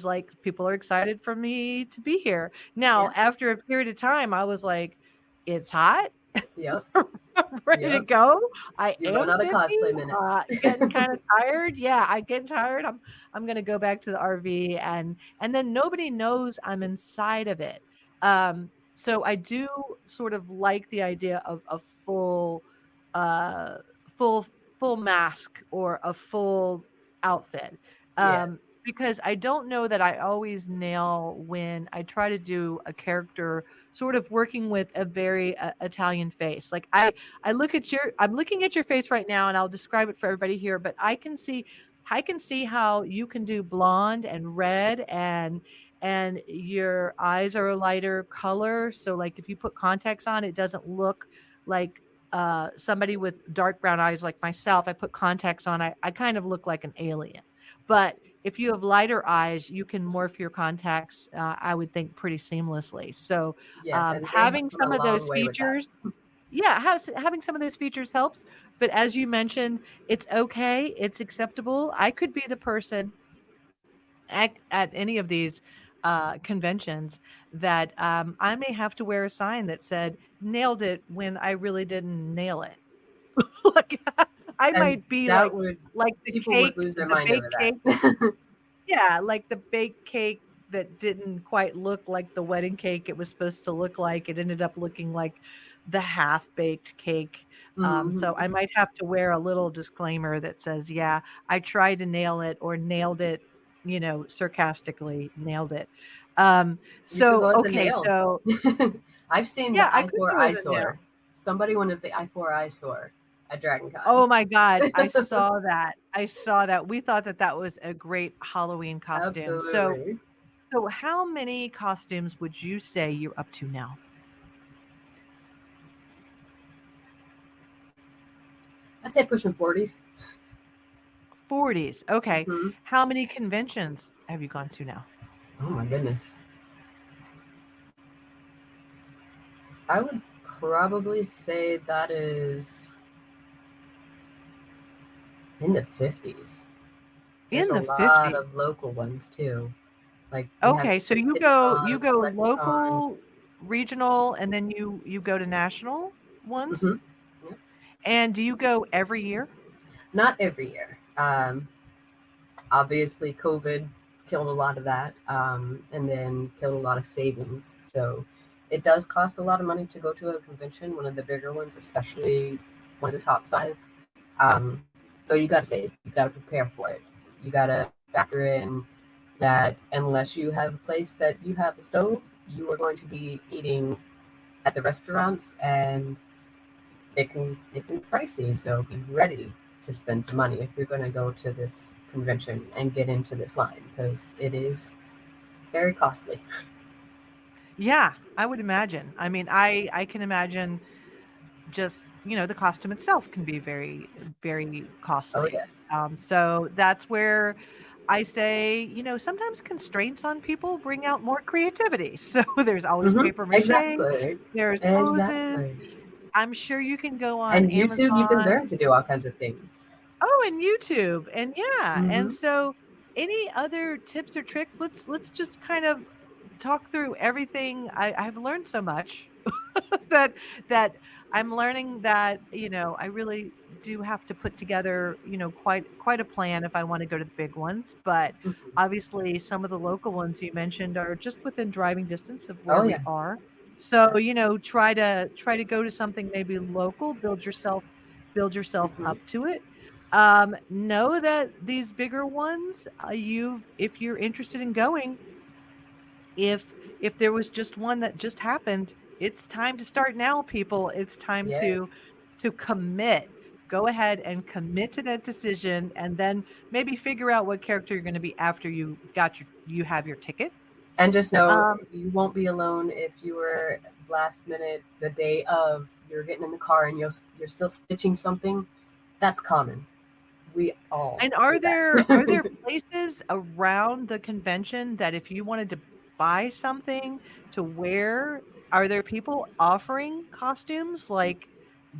[SPEAKER 2] like people are excited for me to be here. Now,
[SPEAKER 3] Yeah.
[SPEAKER 2] after a period of time, I was like, "It's hot."
[SPEAKER 3] Yep.
[SPEAKER 2] I'm ready to
[SPEAKER 3] Yep.
[SPEAKER 2] go. I
[SPEAKER 3] You run
[SPEAKER 2] am
[SPEAKER 3] out of
[SPEAKER 2] 50,
[SPEAKER 3] cosplay minutes.
[SPEAKER 2] getting kinda tired. Yeah, I get tired. I'm gonna go back to the RV and then nobody knows I'm inside of it. So I do sort of like the idea of a uh, full full mask or a full outfit.
[SPEAKER 3] Yes.
[SPEAKER 2] Because I don't know that I always nail when I try to do a character sort of working with a very, Italian face. Like, I'm looking at your face right now, and I'll describe it for everybody here, but I can see how you can do blonde and red and your eyes are a lighter color, so, like, if you put contacts on, it doesn't look like, somebody with dark brown eyes like myself. I put contacts on, I kind of look like an alien. But if you have lighter eyes, you can morph your contacts, I would think pretty seamlessly. So,
[SPEAKER 3] Yes, and they have
[SPEAKER 2] having
[SPEAKER 3] come a
[SPEAKER 2] some of
[SPEAKER 3] long
[SPEAKER 2] those
[SPEAKER 3] way with that.
[SPEAKER 2] features yeah, having some of those features helps, but as you mentioned, it's okay, it's acceptable. I could be the person at any of these, conventions that, I may have to wear a sign that said, "Nailed it," when I really didn't nail it. Like, I
[SPEAKER 3] And
[SPEAKER 2] might be
[SPEAKER 3] that would
[SPEAKER 2] like the
[SPEAKER 3] people would
[SPEAKER 2] cake
[SPEAKER 3] lose their
[SPEAKER 2] the
[SPEAKER 3] mind over
[SPEAKER 2] baked cake
[SPEAKER 3] that.
[SPEAKER 2] yeah, like the baked cake that didn't quite look like the wedding cake it was supposed to look like. It ended up looking like the half-baked cake. So
[SPEAKER 3] Mhm.
[SPEAKER 2] I might have to wear a little disclaimer that says, "Yeah, I tried to nail it or nailed it," sarcastically, nailed it.
[SPEAKER 3] You could go as a
[SPEAKER 2] Okay,
[SPEAKER 3] nail.
[SPEAKER 2] so
[SPEAKER 3] I've seen
[SPEAKER 2] yeah,
[SPEAKER 3] the
[SPEAKER 2] I could
[SPEAKER 3] I4
[SPEAKER 2] go as a nail.
[SPEAKER 3] eyesore. Somebody went as the I4 eyesore at Dragon Con.
[SPEAKER 2] Oh my god, I saw that. I saw that. We thought that that was a great Halloween costume.
[SPEAKER 3] Absolutely.
[SPEAKER 2] So how many costumes would you say you're up to now?
[SPEAKER 3] I'd say pushing 40s.
[SPEAKER 2] 40s. Okay.
[SPEAKER 3] Hmm.
[SPEAKER 2] How many conventions have you gone to now?
[SPEAKER 3] Oh my goodness. I would probably say that is in the 50s. There's
[SPEAKER 2] In
[SPEAKER 3] a
[SPEAKER 2] the
[SPEAKER 3] lot
[SPEAKER 2] 50s.
[SPEAKER 3] of local ones too. Like we have
[SPEAKER 2] Okay, so you go
[SPEAKER 3] CityCon,
[SPEAKER 2] you go
[SPEAKER 3] ElectroCon.
[SPEAKER 2] local, regional, and then you go to national ones?
[SPEAKER 3] Hmm. Yeah.
[SPEAKER 2] And do you go every year?
[SPEAKER 3] Not every year. Obviously, COVID killed a lot of that, and then killed a lot of savings. So it does cost a lot of money to go to a convention, one of the bigger ones, especially one of the top five. Um, so you got to save, you got to prepare for it. You got to factor in that unless you have a place that you have a stove, you are going to be eating at the restaurants, and it can be pricey. So be ready to spend some money if you're going to go to this convention and get into this line because it is very costly.
[SPEAKER 2] Yeah, I would imagine. I mean, I can imagine just, the costume itself can be very, very
[SPEAKER 3] Oh
[SPEAKER 2] costly.
[SPEAKER 3] yes.
[SPEAKER 2] So that's where I say, sometimes constraints on people bring out more creativity. So there's always
[SPEAKER 3] Hmm.
[SPEAKER 2] paper mache,
[SPEAKER 3] Exactly.
[SPEAKER 2] there's hoses.
[SPEAKER 3] Exactly.
[SPEAKER 2] I'm sure you can go on
[SPEAKER 3] And YouTube, you can
[SPEAKER 2] Amazon.
[SPEAKER 3] learn to do all kinds of things.
[SPEAKER 2] Oh, and YouTube. And yeah, and
[SPEAKER 3] Hmm.
[SPEAKER 2] so any other tips or tricks? Let's just kind of talk through everything. I've learned so much that that I'm learning that, I really do have to put together, quite a plan if I want to go to the big ones. But
[SPEAKER 3] Hmm.
[SPEAKER 2] obviously some of the local ones you mentioned are just within driving distance of
[SPEAKER 3] Oh
[SPEAKER 2] where we
[SPEAKER 3] yeah.
[SPEAKER 2] are. So, try to go to something maybe local, build yourself
[SPEAKER 3] Hmm.
[SPEAKER 2] up to it. Know that these bigger ones, if you're interested in going, if there was just one that just happened, it's time to start now, people. It's time to
[SPEAKER 3] Yes.
[SPEAKER 2] commit. Go ahead and commit to that decision and then maybe figure out what character you're going to be after you have your ticket.
[SPEAKER 3] And just know
[SPEAKER 2] Um,
[SPEAKER 3] you won't be alone if you were last minute the day of you're getting in the car and you're still stitching something. That's common. We all
[SPEAKER 2] and
[SPEAKER 3] do
[SPEAKER 2] are there
[SPEAKER 3] that.
[SPEAKER 2] places around the convention that if you wanted to buy something to wear, are there people offering costumes like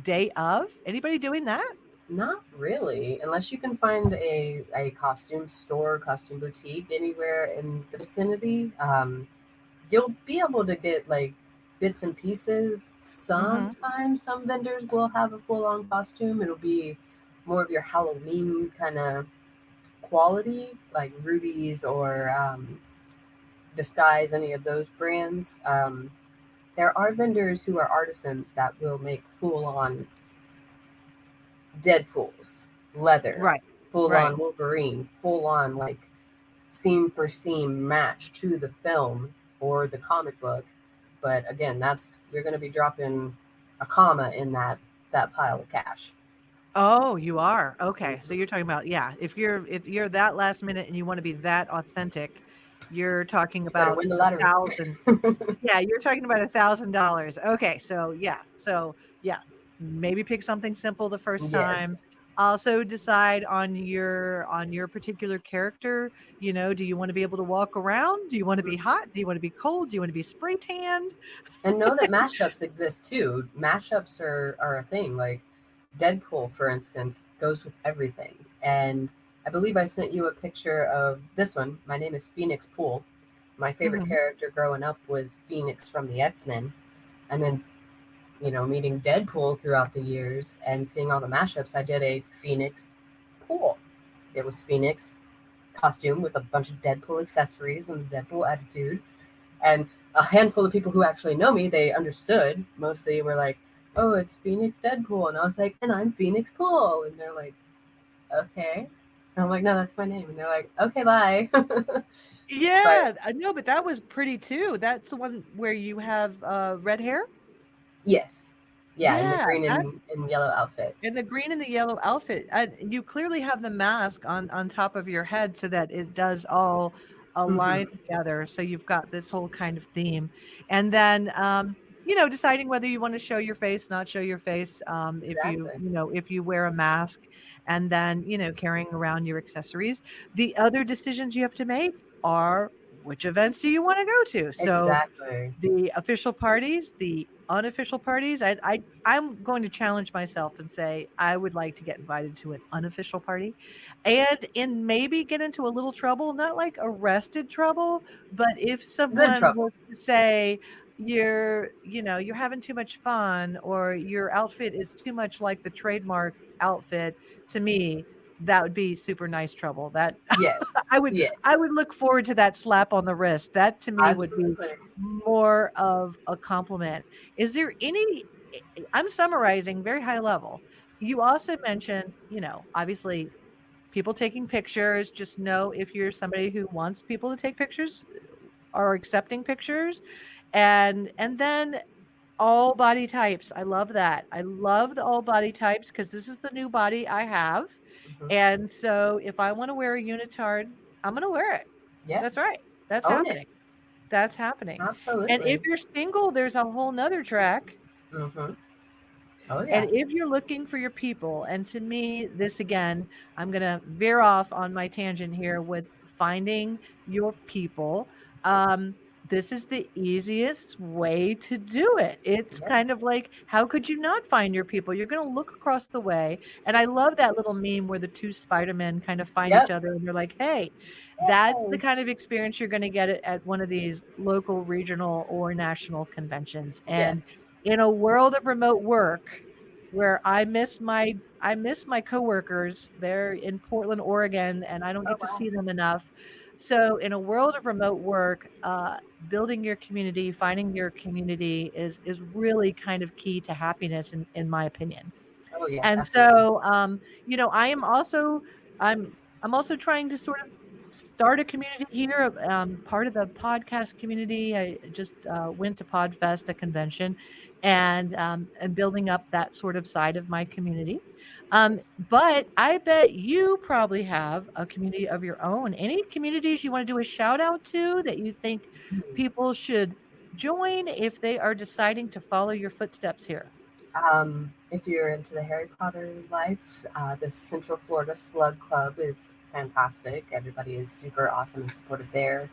[SPEAKER 2] day of? Anybody doing that?
[SPEAKER 3] Not really, unless you can find a costume store, costume boutique anywhere in the vicinity. You'll be able to get like bits and pieces.
[SPEAKER 2] Mm-hmm.
[SPEAKER 3] Sometimes some vendors will have a full-on costume. It'll be more of your Halloween kind of quality, like Ruby's or Disguise, any of those brands. There are vendors who are artisans that will make full-on Deadpool's, leather,
[SPEAKER 2] Right. Right.
[SPEAKER 3] full-on Wolverine, full-on like seam for seam match to the film or the comic book. But again, that's you're going to be dropping a comma in that pile of cash.
[SPEAKER 2] Oh, you are? Okay. So
[SPEAKER 3] Hmm.
[SPEAKER 2] you're talking about, yeah, if you're that last minute and you wanna be that authentic, you're talking
[SPEAKER 3] You better
[SPEAKER 2] about
[SPEAKER 3] win the
[SPEAKER 2] a
[SPEAKER 3] lottery.
[SPEAKER 2] 1,000. Yeah, you're talking about $1,000. Okay, so yeah. So, yeah, maybe pick something simple the first
[SPEAKER 3] Yes.
[SPEAKER 2] time. Also decide on your particular character, do you wanna be able to walk around? Do you wanna be hot? Do you wanna be cold? Do you wanna be spray tanned?
[SPEAKER 3] And know that mashups exist too. Mashups are a thing. Like Deadpool, for instance, goes with everything. And I believe I sent you a picture of this one. My name is Feanix Poole. My favorite
[SPEAKER 2] Mhm.
[SPEAKER 3] character growing up was Phoenix from the X-Men. And then, meeting Deadpool throughout the years and seeing all the mashups, I did a Feanix Poole. It was Phoenix costume with a bunch of Deadpool accessories and the Deadpool attitude. And a handful of people who actually know me, they understood. Mostly were like, "Oh, it's Phoenix Deadpool," and I was like, "And I'm Phoenix Poole," and they're like, "Okay." And I'm like, "No, that's my name," and they're like, "Okay, bye." But
[SPEAKER 2] Yeah, I know, but that was pretty too. That's the one where you have, red hair?
[SPEAKER 3] yes, yeah, in the
[SPEAKER 2] Yeah,
[SPEAKER 3] green
[SPEAKER 2] that
[SPEAKER 3] and yellow outfit.
[SPEAKER 2] in the green and the yellow outfit, you clearly have the mask on top of your head so that it does all align
[SPEAKER 3] Hmm.
[SPEAKER 2] together, so you've got this whole kind of theme, and then, deciding whether you wanna show your face, not show your face, if
[SPEAKER 3] Exactly.
[SPEAKER 2] if you wear a mask, and then, carrying around your accessories. The other decisions you have to make are which events do you wanna go to? So
[SPEAKER 3] Exactly.
[SPEAKER 2] the official parties, the unofficial parties, I'm going to challenge myself and say I would like to get invited to an unofficial party and maybe get into a little trouble, not like arrested trouble, but if
[SPEAKER 3] Good
[SPEAKER 2] someone
[SPEAKER 3] trouble.
[SPEAKER 2] was to say you're having too much fun or your outfit is too much like the trademark outfit to me, that would be super nice trouble. That
[SPEAKER 3] Yes.
[SPEAKER 2] I would
[SPEAKER 3] Yes.
[SPEAKER 2] I would look forward to that slap on the wrist. That to me would be
[SPEAKER 3] Absolutely.
[SPEAKER 2] more of a compliment. Is there any I'm summarizing very high level. You also mentioned, obviously people taking pictures. Just know if you're somebody who wants people to take pictures or accepting pictures. And then all body types. I love that. I love the all body types because this is the new body I have.
[SPEAKER 3] Hmm.
[SPEAKER 2] And so if I want to wear a unitard, I'm going to wear it. That's
[SPEAKER 3] Yes.
[SPEAKER 2] right. That's
[SPEAKER 3] Own it.
[SPEAKER 2] happening. That's happening. And if
[SPEAKER 3] Absolutely.
[SPEAKER 2] you're single, there's a whole nother track.
[SPEAKER 3] Hmm. Oh
[SPEAKER 2] And
[SPEAKER 3] yeah.
[SPEAKER 2] if you're looking for your people, and to me, this again, I'm going to veer off on my tangent here with finding your people. Um, this is the easiest way to do it. It's kind
[SPEAKER 3] Yes.
[SPEAKER 2] of like, how could you not find your people? You're going to look across the way. And I love that little meme where the two Spider-Men kind of find each
[SPEAKER 3] Yep.
[SPEAKER 2] other and they're like, hey, that's the
[SPEAKER 3] Yay.
[SPEAKER 2] kind of experience you're going to get at one of these local, regional, or national conventions. And
[SPEAKER 3] Yes.
[SPEAKER 2] in a world of remote work, where I miss my coworkers. They're in Portland, Oregon, and I don't
[SPEAKER 3] Oh
[SPEAKER 2] get to
[SPEAKER 3] wow.
[SPEAKER 2] see them enough. So in a world of remote work, building your community, finding your community is really kind of key to happiness in my opinion.
[SPEAKER 3] Oh yes,
[SPEAKER 2] And
[SPEAKER 3] absolutely.
[SPEAKER 2] so, I am also I'm also trying to sort of start a community here. Part of the podcast community. I just went to Podfest, a convention, and building up that sort of side of my community.
[SPEAKER 3] Yes.
[SPEAKER 2] But I bet you probably have a community of your own. Any communities you want to do a shout out to that you think
[SPEAKER 3] Hmm.
[SPEAKER 2] people should join if they are deciding to follow your footsteps here?
[SPEAKER 3] If you're into the Harry Potter life, the Central Florida Slug Club is fantastic. Everybody is super awesome and supportive there.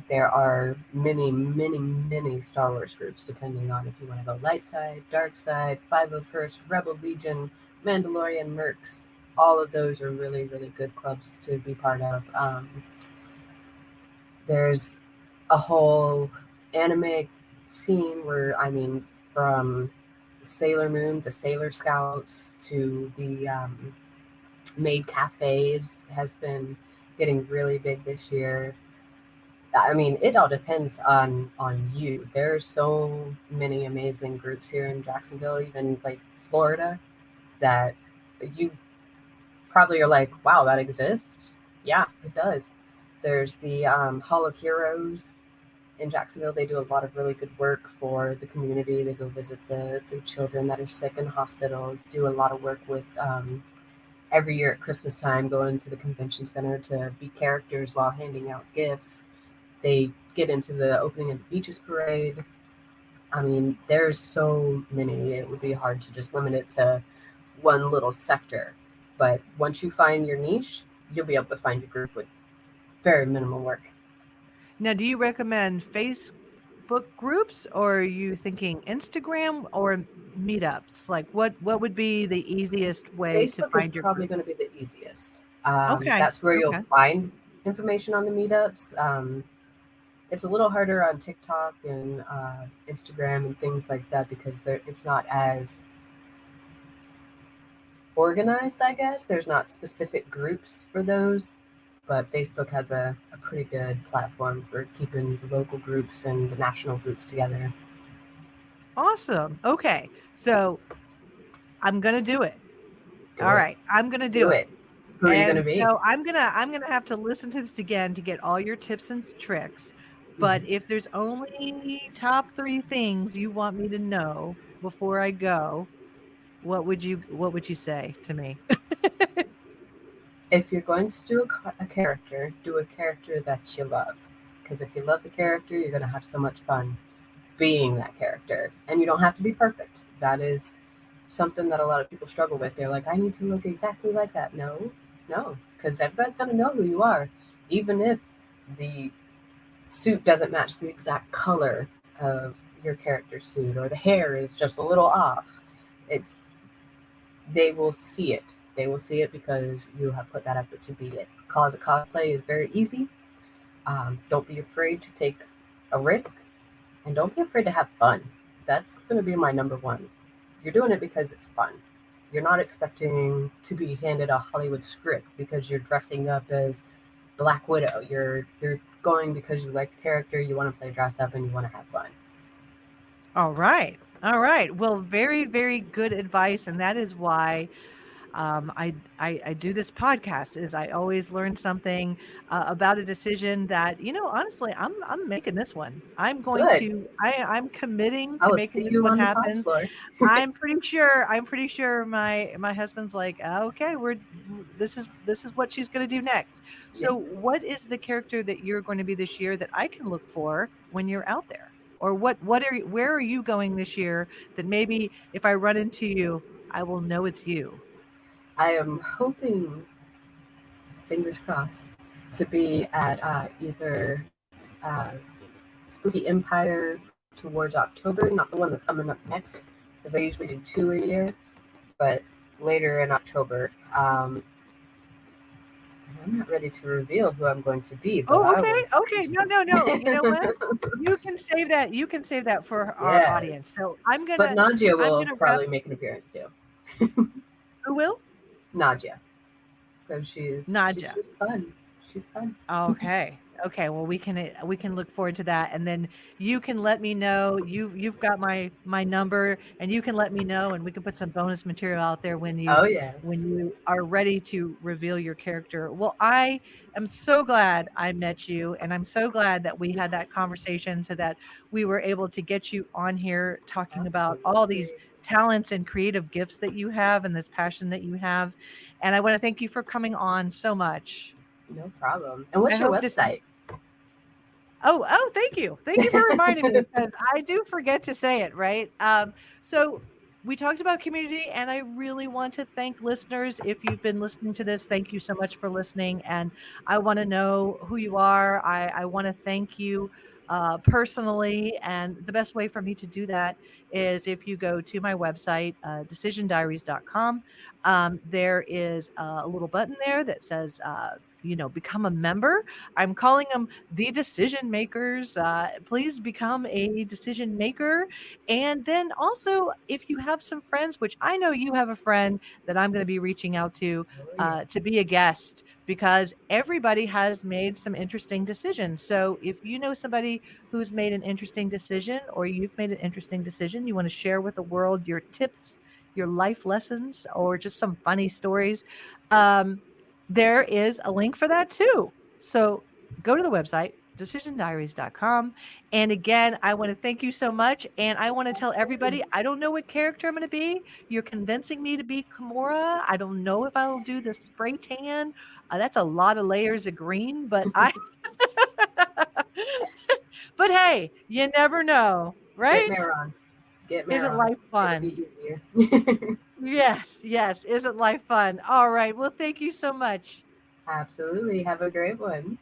[SPEAKER 3] There are many, many, many Star Wars groups, depending on if you want to go light side, dark side, 501st, Rebel Legion, Mandalorian Mercs. All of those are really, really good clubs to be part of. There's a whole anime scene where, I mean, from Sailor Moon, the Sailor Scouts, to the maid cafes has been getting really big this year. I mean, it all depends on you. There are so many amazing groups here in Jacksonville, even like Florida, that you probably are like, wow, that exists. Yeah, it does. There's the Hall of Heroes in Jacksonville. They do a lot of really good work for the community. They go visit the children that are sick in hospitals, do a lot of work with every year at Christmas time, go into the convention center to be characters while handing out gifts. They get into the opening of the beaches parade. I mean, there's so many. It would be hard to just limit it to one little sector. But once you find your niche, you'll be able to find a group with very minimal work.
[SPEAKER 2] Now, do you recommend Facebook groups, or are you thinking Instagram or meetups? Like, what would be the easiest way to
[SPEAKER 3] Facebook is
[SPEAKER 2] find your
[SPEAKER 3] probably
[SPEAKER 2] group?
[SPEAKER 3] going to be the easiest.
[SPEAKER 2] Okay.
[SPEAKER 3] That's where you'll
[SPEAKER 2] Okay.
[SPEAKER 3] find information on the meetups. It's a little harder on TikTok and Instagram and things like that because it's not as organized, I guess. There's not specific groups for those, but Facebook has a pretty good platform for keeping the local groups and the national groups together.
[SPEAKER 2] Awesome. Okay. So I'm gonna do it.
[SPEAKER 3] Do
[SPEAKER 2] All
[SPEAKER 3] it.
[SPEAKER 2] right. I'm gonna do
[SPEAKER 3] Do
[SPEAKER 2] it.
[SPEAKER 3] it. Who are you going to
[SPEAKER 2] And
[SPEAKER 3] be?
[SPEAKER 2] so I'm gonna have to listen to this again to get all your tips and tricks. But
[SPEAKER 3] Mhm.
[SPEAKER 2] if there's only top 3 things you want me to know before I go, what would you say to me?
[SPEAKER 3] If you're going to do a character, do a character that you love. Because if you love the character, you're going to have so much fun being that character. And you don't have to be perfect. That is something that a lot of people struggle with. They're like, I need to look exactly like that. No, no, because everybody's going to know who you are. Even if the suit doesn't match the exact color of your character suit or the hair is just a little off, it's they will see it. They will see it because you have put that effort to be it. Cause a cosplay is very easy. Don't be afraid to take a risk, and don't be afraid to have fun. That's going to be my number one. You're doing it because it's fun. You're not expecting to be handed a Hollywood script because you're dressing up as Black Widow. You're going because you like the character, you want to play dress up, and you want to have fun.
[SPEAKER 2] All right. All right. Well, very, very good advice. And that is why I do this podcast. Is I always learn something about a decision that, honestly, I'm making this one.
[SPEAKER 3] Good.
[SPEAKER 2] I'm committing
[SPEAKER 3] I
[SPEAKER 2] to
[SPEAKER 3] will
[SPEAKER 2] making
[SPEAKER 3] see
[SPEAKER 2] this
[SPEAKER 3] you
[SPEAKER 2] one
[SPEAKER 3] on the cos
[SPEAKER 2] happen.
[SPEAKER 3] floor.
[SPEAKER 2] I'm pretty sure my husband's like, okay, this is what she's going to do next.
[SPEAKER 3] Yeah.
[SPEAKER 2] So what is the character that you're going to be this year that I can look for when you're out there? Or where are you going this year that maybe if I run into you, I will know it's you?
[SPEAKER 3] I am hoping, fingers crossed, to be at either uh, Spooky Empire towards October, not the one that's coming up next, because they usually do two a year, but later in October. I'm not ready to reveal who I'm going to be, but
[SPEAKER 2] Oh,
[SPEAKER 3] I
[SPEAKER 2] okay,
[SPEAKER 3] will.
[SPEAKER 2] okay. No, no, no. You know what? You can save that for our audience.
[SPEAKER 3] Yes.
[SPEAKER 2] So I'm
[SPEAKER 3] But
[SPEAKER 2] gonna
[SPEAKER 3] Nadia
[SPEAKER 2] I'm
[SPEAKER 3] will
[SPEAKER 2] gonna wrap.
[SPEAKER 3] probably make an appearance too.
[SPEAKER 2] Who will?
[SPEAKER 3] Nadia, because she's
[SPEAKER 2] Naja.
[SPEAKER 3] just fun. She's fun.
[SPEAKER 2] Okay. Okay. Well, we can look forward to that, and then you can let me know. You've got my number, and you can let me know, and we can put some bonus material out there when you
[SPEAKER 3] Oh yes.
[SPEAKER 2] when you are ready to reveal your character. Well, I am so glad I met you, and I'm so glad that we had that conversation, so that we were able to get you on here talking about all these
[SPEAKER 3] Absolutely.
[SPEAKER 2] talents and creative gifts that you have, and this passion that you have. And I want to thank you for coming on so much.
[SPEAKER 3] No problem. And
[SPEAKER 2] I
[SPEAKER 3] what's your
[SPEAKER 2] hope this
[SPEAKER 3] website?
[SPEAKER 2] Oh, thank you. Thank you for reminding me because I do forget to say it, right? So we talked about community, and I really want to thank listeners. If you've been listening to this, thank you so much for listening. And I want to know who you are. I want to thank you. I want to thank you personally. And the best way for me to do that is if you go to my website, decisiondiaries.com. There is a little button there that says, become a member. I'm calling them the decision makers. Please become a decision maker. And then also, if you have some friends, which I know you have a friend that I'm going to be reaching out
[SPEAKER 3] Oh,
[SPEAKER 2] to
[SPEAKER 3] yes.
[SPEAKER 2] be a guest, because everybody has made some interesting decisions. So if you know somebody who's made an interesting decision, or you've made an interesting decision, you want to share with the world your tips, your life lessons, or just some funny stories, um, there is a link for that too. So go to the website, decisiondiaries.com. And again, I want to thank you so much. And I want to tell everybody,
[SPEAKER 3] Absolutely.
[SPEAKER 2] I don't know what character I'm going to be. You're convincing me to be Kimura. I don't know if I'll do the spray tan. That's a lot of layers of green, but but hey, you never know,
[SPEAKER 3] Get
[SPEAKER 2] right?
[SPEAKER 3] Maron. Get
[SPEAKER 2] Isn't
[SPEAKER 3] Maron.
[SPEAKER 2] life
[SPEAKER 3] It'll
[SPEAKER 2] fun?
[SPEAKER 3] be easier.
[SPEAKER 2] Yes, yes. Isn't life fun? All right. Well, thank you so much.
[SPEAKER 3] Absolutely. Have a great one.